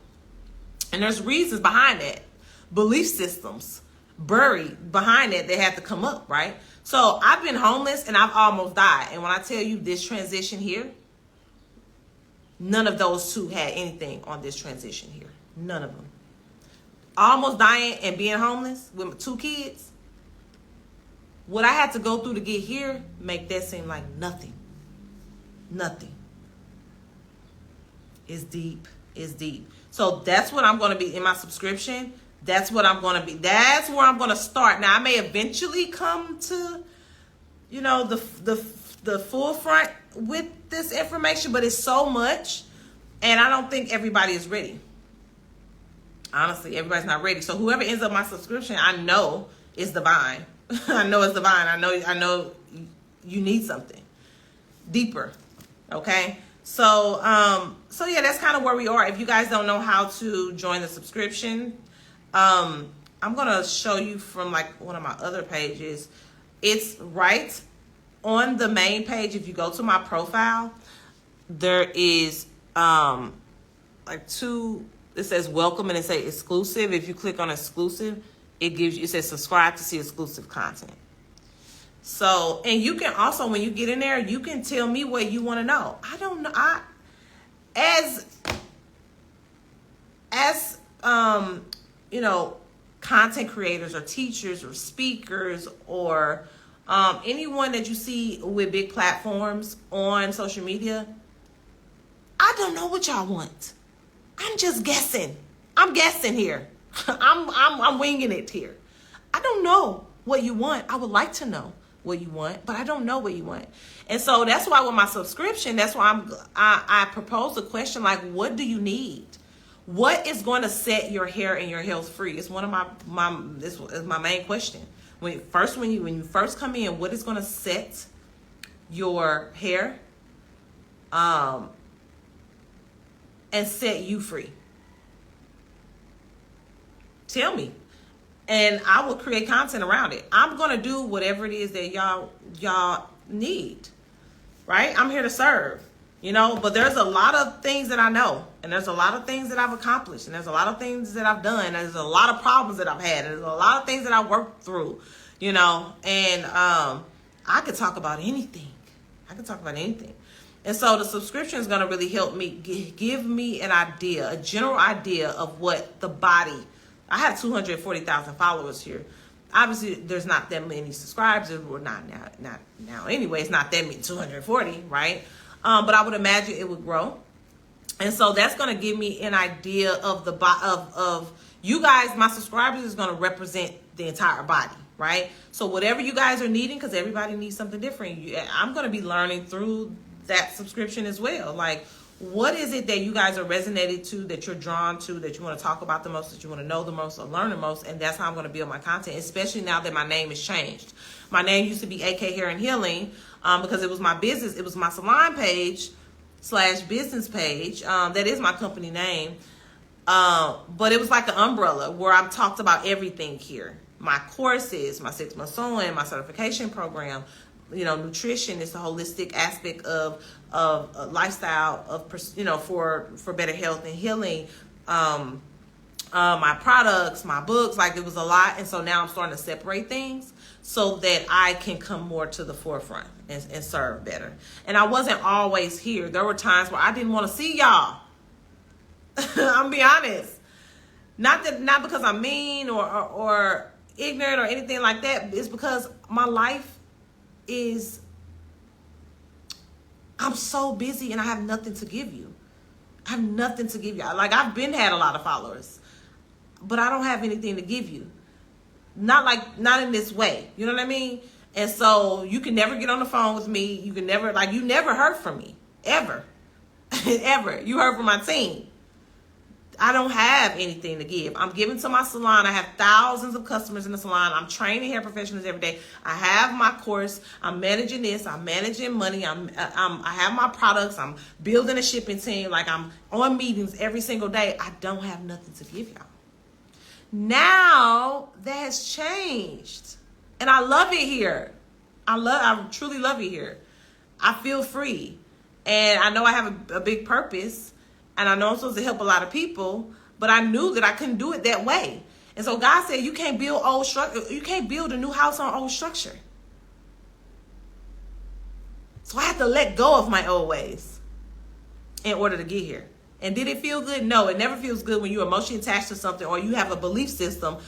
And there's reasons behind that. Belief systems buried behind it, they had to come up, right? So I've been homeless and I've almost died. And when I tell you this transition here, none of those two had anything on this transition here. None of them. Almost dying and being homeless with my 2 kids. What I had to go through to get here make that seem like nothing. Nothing. It's deep. It's deep. So that's what I'm going to be in my subscription. That's what I'm going to be. That's where I'm going to start. Now, I may eventually come to, you know, the forefront with this information, but it's so much, and I don't think everybody is ready. Honestly, everybody's not ready. So whoever ends up my subscription, I know is divine. I know it's divine. I know you need something deeper. Okay. So yeah, that's kind of where we are. If you guys don't know how to join the subscription, I'm going to show you from like one of my other pages. It's right on the main page. If you go to my profile, there is, like 2, it says welcome and it says exclusive. If you click on exclusive, it says subscribe to see exclusive content. So, and you can also, when you get in there, you can tell me what you want to know. I don't know. As you know, content creators or teachers or speakers or anyone that you see with big platforms on social media, I don't know what y'all want. I'm just guessing. I'm guessing here. I'm winging it here. I don't know what you want. I would like to know what you want, but I don't know what you want. And so that's why with my subscription, that's why I propose a question like, what do you need? What is going to set your hair and your health free? It's one of this is my main question. When you first come in, what is going to set your hair and set you free? Tell me, and I will create content around it. I'm going to do whatever it is that y'all need, right? I'm here to serve, you know, but there's a lot of things that I know, and there's a lot of things that I've accomplished, and there's a lot of things that I've done, and there's a lot of problems that I've had, and there's a lot of things that I worked through, you know, and I could talk about anything. And so the subscription is going to really help me give me an idea, a general idea of what the body. I have 240,000 followers here. Obviously, there's not that many subscribers. We're not now. Anyway, it's not that many, 240, right? But I would imagine it would grow. And so that's going to give me an idea of of you guys. My subscribers is going to represent the entire body, right? So whatever you guys are needing, because everybody needs something different. I'm going to be learning through that subscription as well. Like, what is it that you guys are resonated to, that you're drawn to, that you want to talk about the most, that you want to know the most or learn the most? And that's how I'm going to build my content, especially now that my name has changed. My name used to be AK Hair and Healing, because it was my business. It was my salon page / business page. That is my company name. But it was like an umbrella where I've talked about everything here. My courses, my 6-month sewing, my certification program, nutrition is the holistic aspect of lifestyle, for better health and healing. My products, my books, like it was a lot. And so now I'm starting to separate things so that I can come more to the forefront and serve better. And I wasn't always here. There were times where I didn't want to see y'all. I'm be honest. Not because I'm mean or ignorant or anything like that. It's because my life I'm so busy and I have nothing to give you. I have nothing to give you. Like, I've had a lot of followers, but I don't have anything to give you. Not in this way. You know what I mean? And so you can never get on the phone with me. You can never, you never heard from me. Ever. Ever. You heard from my team. I don't have anything to give. I'm giving to my salon. I have thousands of customers in the salon. I'm training hair professionals every day. I have my course. I'm managing this. I'm managing money. I have my products. I'm building a shipping team. Like, I'm on meetings every single day. I don't have nothing to give y'all. Now that has changed, and I love it here. I truly love it here. I feel free, and I know I have a big purpose. And I know I'm supposed to help a lot of people, but I knew that I couldn't do it that way. And so God said, you can't build old structure. You can't build a new house on old structure. So I had to let go of my old ways in order to get here. And did it feel good? No, it never feels good when you're emotionally attached to something or you have a belief system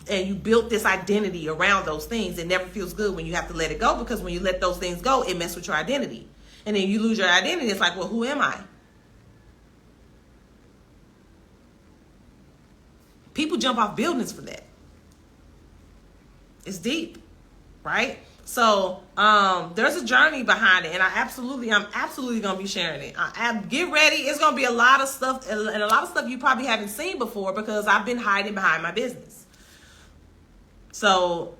and you built this identity around those things. It never feels good when you have to let it go, because when you let those things go, it messes with your identity. And then you lose your identity. It's like, well, who am I? People jump off buildings for that. It's deep, right? So there's a journey behind it, and I'm absolutely gonna be sharing it. Get ready. It's gonna be a lot of stuff, and a lot of stuff you probably haven't seen before, because I've been hiding behind my business. So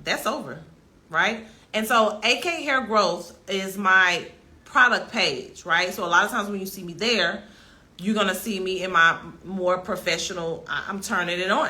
that's over, right? And so AK Hair Growth is my product page, right? So a lot of times when you see me there, you're going to see me in my more professional, I'm turning it on.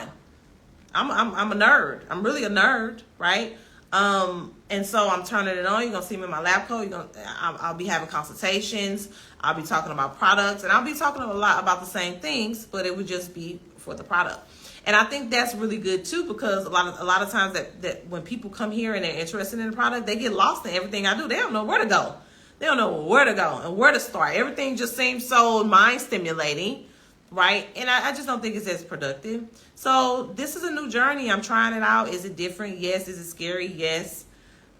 I'm a nerd. I'm really a nerd, right? And so I'm turning it on. You're going to see me in my lab coat. I'll be having consultations. I'll be talking about products, and I'll be talking a lot about the same things, but it would just be for the product. And I think that's really good too, because a lot of times that when people come here and they're interested in the product, they get lost in everything I do. They don't know where to go. They don't know where to go and where to start. Everything just seems so mind stimulating, right? And I just don't think it's as productive. So this is a new journey. I'm trying it out. Is it different? Yes. Is it scary? Yes.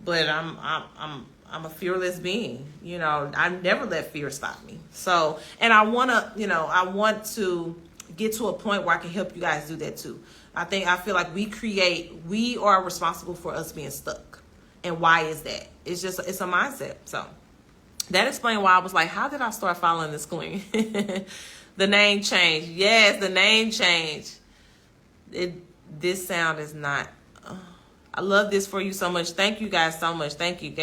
But I'm a fearless being. I never let fear stop me. So, and I want to get to a point where I can help you guys do that too. I feel like we are responsible for us being stuck. And why is that? It's a mindset. So that explained why I was like, how did I start following this queen? The name changed. Yes, the name changed. This sound is not. I love this for you so much. Thank you guys so much. Thank you.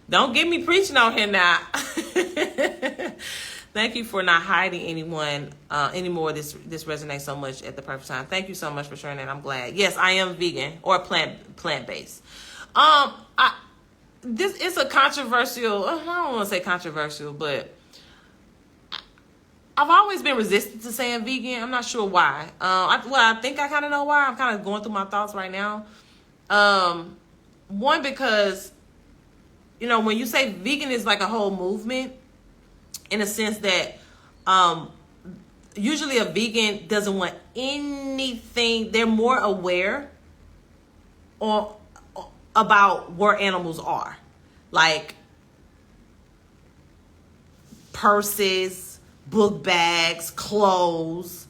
Don't get me preaching on here now. Thank you for not hiding anyone anymore. This resonates so much at the perfect time. Thank you so much for sharing that. I'm glad. Yes, I am vegan or plant-based. This is a controversial, I don't want to say controversial, but I've always been resistant to saying vegan. I'm not sure why. I think I kind of know why. I'm kind of going through my thoughts right now. One, because, when you say vegan is like a whole movement, in a sense that usually a vegan doesn't want anything. They're more aware about where animals are, like purses, book bags, clothes.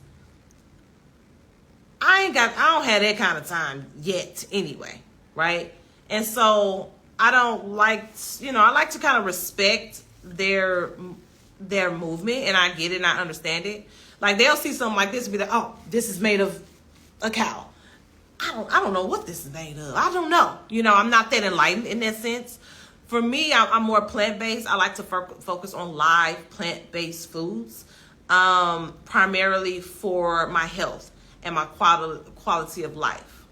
I don't have that kind of time yet anyway, right? And so I don't like, I like to kind of respect their movement, and I get it and I understand it. Like, they'll see something like this and be like, oh, this is made of a cow. I don't know what this is made of. I don't know. I'm not that enlightened in that sense. For me, I'm more plant-based. I like to focus on live plant-based foods, primarily for my health and my quality of life.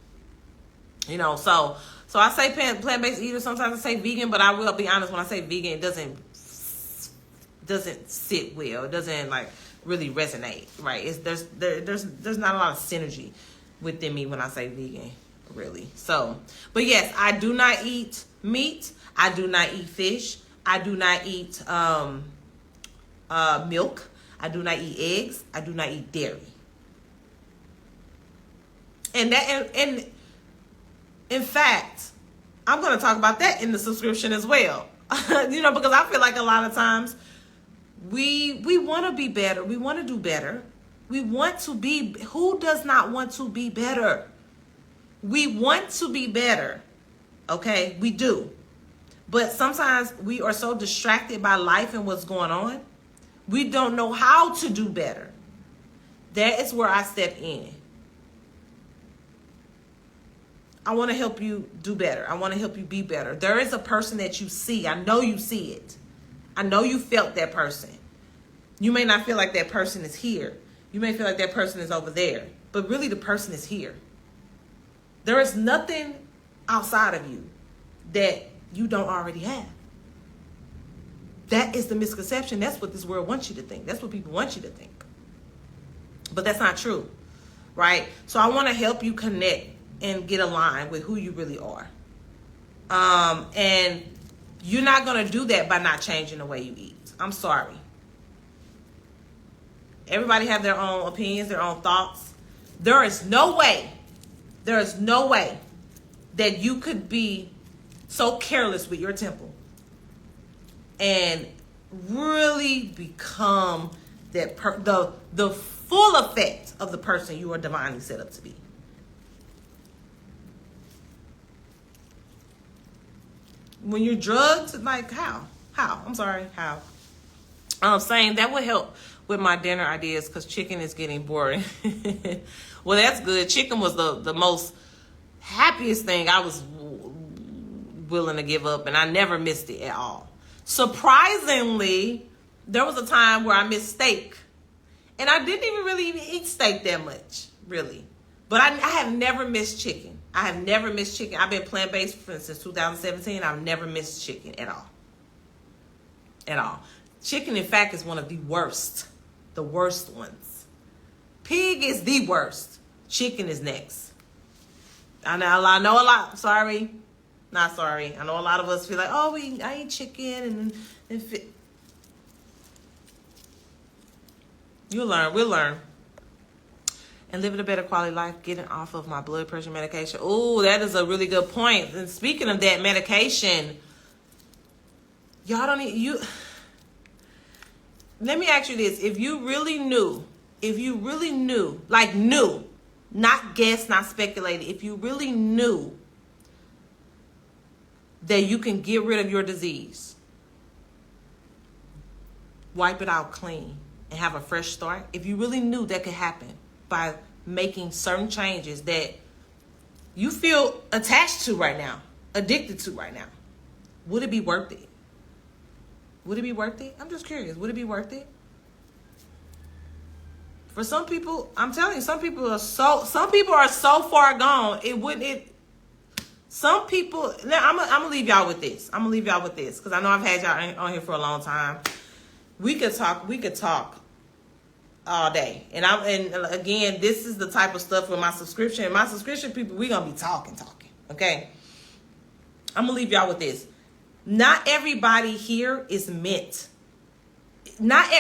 So I say plant-based eater. Sometimes I say vegan, but I will be honest, when I say vegan, it doesn't sit well. It doesn't like really resonate, right? There's not a lot of synergy within me when I say vegan, really. So, but yes, I do not eat meat. I do not eat fish. I do not eat milk. I do not eat eggs. I do not eat dairy. And in fact, I'm going to talk about that in the subscription as well. Because I feel like a lot of times we want to be better. We want to do better. We want to be, who does not want to be better? We want to be better. Okay, we do. But sometimes we are so distracted by life and what's going on, we don't know how to do better. That is where I step in. I want to help you do better. I want to help you be better. There is a person that you see. I know you see it. I know you felt that person. You may not feel like that person is here. You may feel like that person is over there. But really, the person is here. There is nothing outside of you that you don't already have. That is the misconception. That's what this world wants you to think. That's what people want you to think. But that's not true, right? So I want to help you connect and get aligned with who you really are. And you're not going to do that by not changing the way you eat. I'm sorry. Everybody have their own opinions, their own thoughts. There is no way that you could be so careless with your temple and really become that the full effect of the person you are divinely set up to be. When you're drugged, like how? I'm sorry, how? I'm saying that would help with my dinner ideas because chicken is getting boring. Well, that's good. Chicken was the most happiest thing I was willing to give up, and I never missed it at all. Surprisingly, there was a time where I missed steak, and I didn't even really eat steak that much, really. But I have never missed chicken. I have never missed chicken. I've been plant-based since 2017. I've never missed chicken at all. At all. Chicken, in fact, is one of the worst ones. Pig is the worst. Chicken is next. I know a lot. Sorry. Not sorry. I know a lot of us feel like, oh, I eat chicken and fit. You'll learn. We'll learn. And living a better quality life, getting off of my blood pressure medication. Oh, that is a really good point. And speaking of that medication, y'all don't need you. Let me ask you this. If you really knew, like knew, not guess, not speculated, if you really knew that you can get rid of your disease, wipe it out clean, and have a fresh start, if you really knew that could happen by making certain changes that you feel attached to right now, addicted to right now, would it be worth it? Would it be worth it? I'm just curious. Would it be worth it? For some people, I'm telling you, some people are so far gone. Some people, I'm gonna leave y'all with this. Because I know I've had y'all on here for a long time. We could talk all day. And again, this is the type of stuff with my subscription. My subscription people, we're gonna be talking. Okay? I'm gonna leave y'all with this. Not everybody here is meant. Let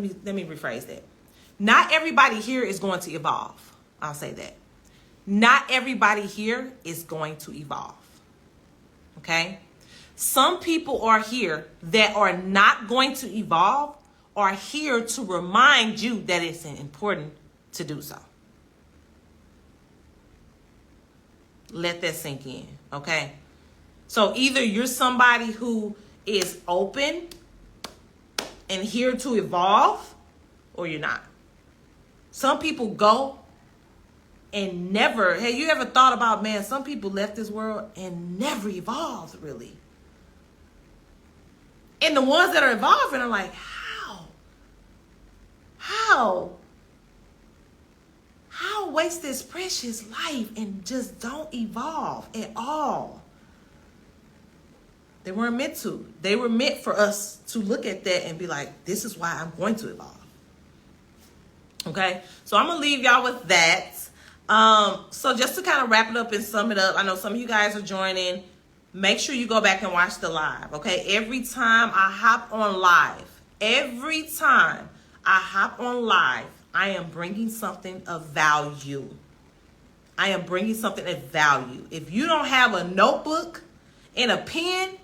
me rephrase that. Not everybody here is going to evolve. I'll say that. Not everybody here is going to evolve. Okay? Some people are here that are not going to evolve, are here to remind you that it's important to do so. Let that sink in, okay? So either you're somebody who is open and here to evolve, or you're not. Some people go and never, have you ever thought about, man, some people left this world and never evolved, really. And the ones that are evolving are like, how waste this precious life and just don't evolve at all? They weren't meant to. They were meant for us to look at that and be like, this is why I'm going to evolve. Okay, so I'm gonna leave y'all with that. So just to kind of wrap it up and sum it up, I know some of you guys are joining. Make sure you go back and watch the live. Okay, every time I hop on live, I am bringing something of value. If you don't have a notebook and a pen,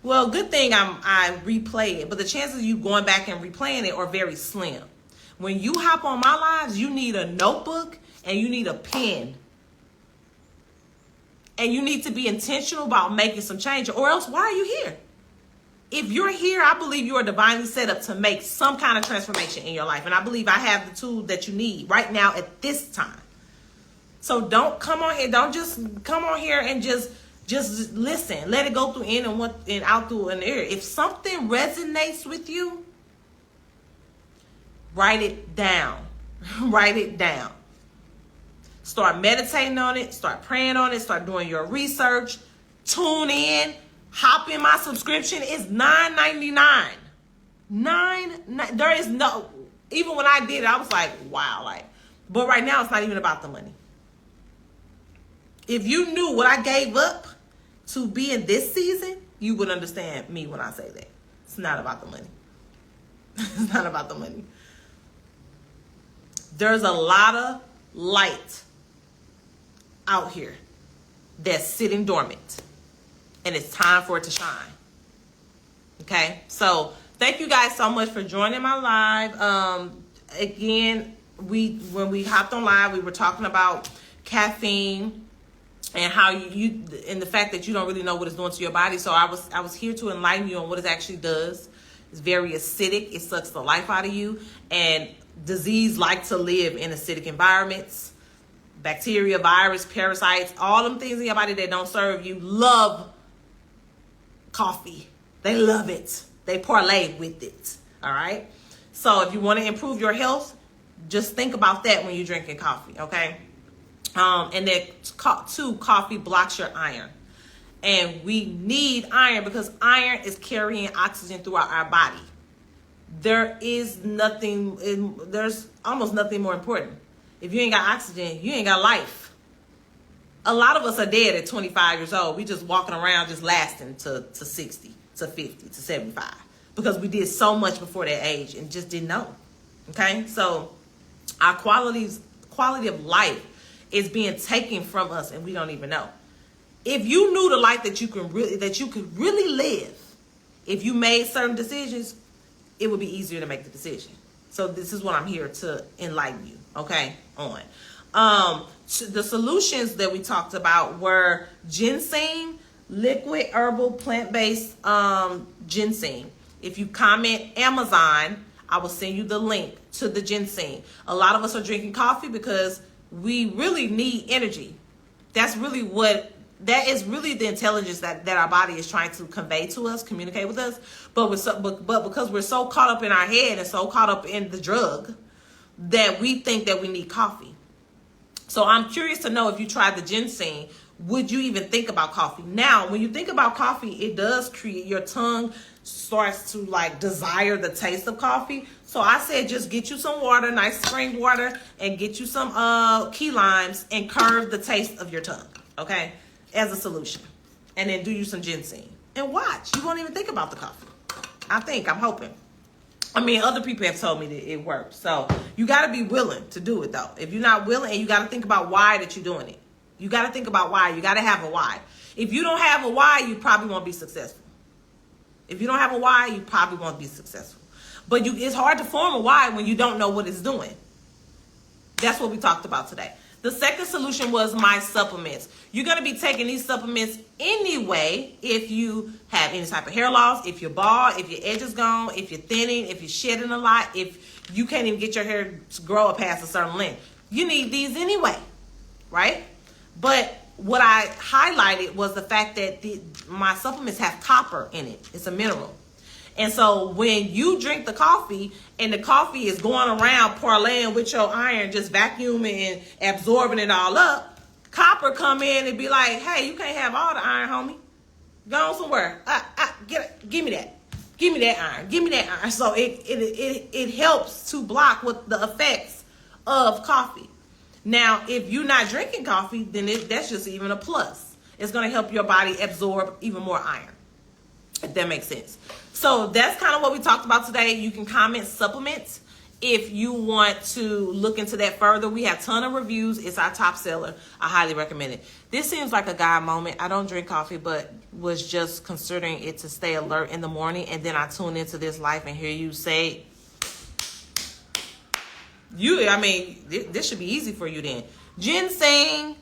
well, good thing I replay it, but the chances of you going back and replaying it are very slim. When you hop on my lives, you need a notebook and you need a pen. And you need to be intentional about making some change, or else why are you here? If you're here, I believe you are divinely set up to make some kind of transformation in your life. And I believe I have the tool that you need right now at this time. So don't come on here. Don't just come on here and just listen. Let it go through in and out through an ear. If something resonates with you, write it down. Write it down. Start meditating on it. Start praying on it. Start doing your research. Tune in. Hop in my subscription. It's $9.99. There is no, even when I did it, I was like, wow. But right now, it's not even about the money. If you knew what I gave up to be in this season, you would understand me when I say that. It's not about the money. It's not about the money. There's a lot of light out here that's sitting dormant, and it's time for it to shine. Okay, so thank you guys so much for joining my live. Again, when we hopped on live, we were talking about caffeine and how you and the fact that you don't really know what it's doing to your body. So I was here to enlighten you on what it actually does. It's very acidic. It sucks the life out of you, and disease like to live in acidic environments. Bacteria, virus, parasites, all them things in your body that don't serve you love coffee. They love it. They parlay with it. All right. So if you want to improve your health, just think about that when you're drinking coffee. Okay. And then two, coffee blocks your iron. And we need iron because iron is carrying oxygen throughout our body. There's almost nothing more important. If you ain't got oxygen, you ain't got life. A lot of us are dead at 25 years old. We just walking around just lasting to 60, to 50, to 75. Because we did so much before that age and just didn't know. Okay? So our quality of life is being taken from us and we don't even know. If you knew the life that you could really live, if you made certain decisions, it would be easier to make the decision. So this is what I'm here to enlighten you, okay, on. The solutions that we talked about were ginseng, liquid herbal plant-based ginseng. If you comment Amazon, I will send you the link to the ginseng. A lot of us are drinking coffee because we really need energy. That is really the intelligence that our body is trying to convey to us, communicate with us. But because we're so caught up in our head and so caught up in the drug that we think that we need coffee. So I'm curious to know, if you tried the ginseng, would you even think about coffee? Now, when you think about coffee, it does create, your tongue starts to desire the taste of coffee. So I said, just get you some water, nice spring water, and get you some key limes and curve the taste of your tongue, okay, as a solution. And then do you some ginseng and watch. You won't even think about the coffee. I'm hoping. I mean, other people have told me that it works. So you got to be willing to do it, though. If you're not willing, and you got to think about why that you're doing it. You got to think about why. You got to have a why. If you don't have a why, you probably won't be successful. If you don't have a why, you probably won't be successful. But it's hard to form a why when you don't know what it's doing. That's what we talked about today. The second solution was my supplements. You're going to be taking these supplements anyway if you have any type of hair loss, if you're bald, if your edge is gone, if you're thinning, if you're shedding a lot, if you can't even get your hair to grow past a certain length. You need these anyway, right? But what I highlighted was the fact that my supplements have copper in it. It's a mineral. And so when you drink the coffee and the coffee is going around parlaying with your iron, just vacuuming and absorbing it all up, copper come in and be like, hey, you can't have all the iron, homie. Go on somewhere. Give me that. Give me that iron. Give me that iron. So it helps to block what the effects of coffee. Now, if you're not drinking coffee, then that's just even a plus. It's going to help your body absorb even more iron, if that makes sense. So that's kind of what we talked about today. You can comment supplements if you want to look into that further. We have a ton of reviews. It's our top seller. I highly recommend it. This seems like a guy moment. I don't drink coffee, but was just considering it to stay alert in the morning. And then I tune into this life and hear you say, this should be easy for you then. Ginseng,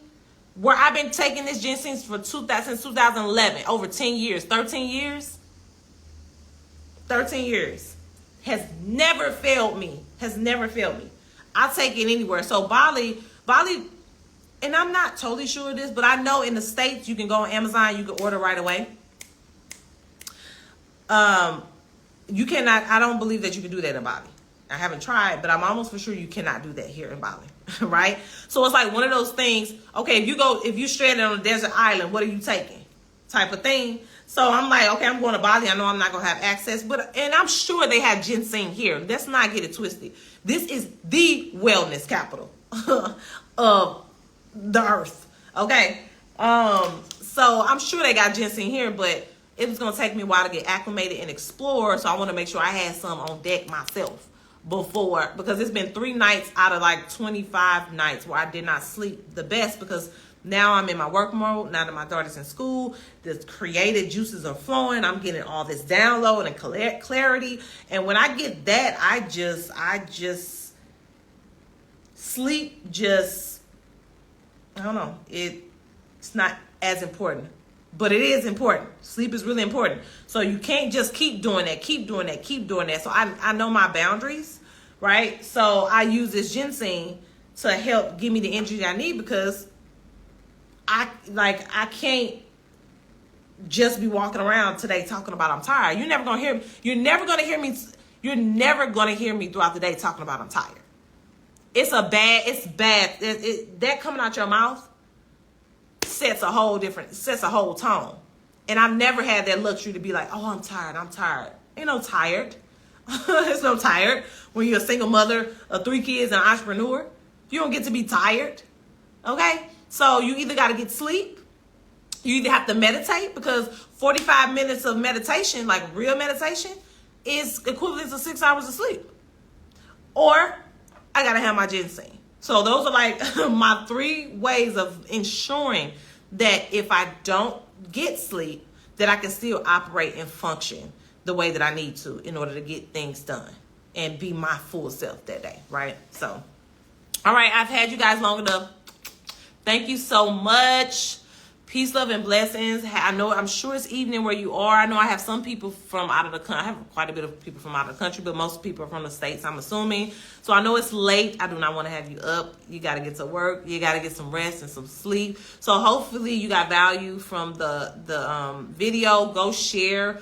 where I've been taking this ginseng since 2011, over 10 years, 13 years. 13 years. Has never failed me. Has never failed me. I'll take it anywhere. So Bali, and I'm not totally sure of this, but I know in the States you can go on Amazon, you can order right away. You cannot, I don't believe that you can do that in Bali. I haven't tried, but I'm almost for sure you cannot do that here in Bali, right? So it's like one of those things, okay, if you stranded on a desert island, what are you taking? Type of thing. So I'm like, okay, I'm going to Bali. I know I'm not going to have access, and I'm sure they have ginseng here. Let's not get it twisted. This is the wellness capital of the earth, okay? So I'm sure they got ginseng here, but it was going to take me a while to get acclimated and explore, so I want to make sure I had some on deck myself before, because it's been 3 nights out of like 25 nights where I did not sleep the best, because now I'm in my work mode. Now that my daughter's in school, the creative juices are flowing. I'm getting all this download and clarity. And when I get that, I just sleep. I don't know. It's not as important, but it is important. Sleep is really important. So you can't just keep doing that. So I know my boundaries, right? So I use this ginseng to help give me the energy I need, because I can't just be walking around today talking about I'm tired. You're never gonna hear me throughout the day talking about I'm tired. It's bad. That coming out your mouth sets a whole tone. And I've never had that luxury to be like, oh, I'm tired. Ain't no tired. There's no tired when you're a single mother of 3 kids and an entrepreneur. You don't get to be tired. Okay? So you either got to get sleep, you either have to meditate, because 45 minutes of meditation, like real meditation, is equivalent to 6 hours of sleep. Or I got to have my ginseng. So those are like my 3 ways of ensuring that if I don't get sleep, that I can still operate and function the way that I need to in order to get things done and be my full self that day, right? So, all right, I've had you guys long enough. Thank you so much. Peace, love, and blessings. I'm sure it's evening where you are. I know I have some people from out of the country. I have quite a bit of people from out of the country, but most people are from the States, I'm assuming. So I know it's late. I do not want to have you up. You got to get to work. You got to get some rest and some sleep. So hopefully you got value from the video. Go share.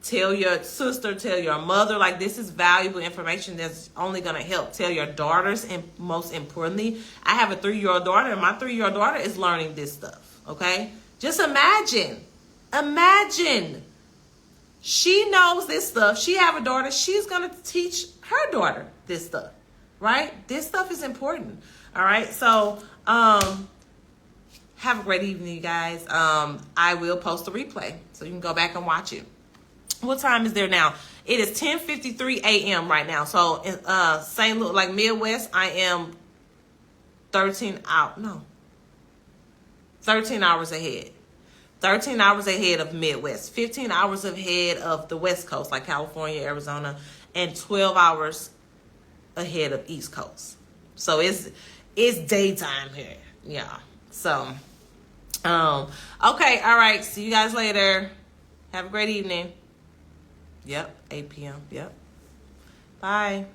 Tell your sister, tell your mother, like this is valuable information that's only going to help. Tell your daughters, and most importantly, I have a 3-year-old daughter, and my 3-year-old daughter is learning this stuff, okay? Just imagine. She knows this stuff. She have a daughter. She's going to teach her daughter this stuff, right? This stuff is important, all right? So have a great evening, you guys. I will post a replay, so you can go back and watch it. What time is there now? It is 10:53 a.m. right now. So in St. Louis, like Midwest, I am 13 hours ahead. 13 hours ahead of Midwest. 15 hours ahead of the West Coast, like California, Arizona, and 12 hours ahead of East Coast. So It's daytime here. Yeah. So, okay. All right. See you guys later. Have a great evening. Yep. 8 p.m. Yep. Bye.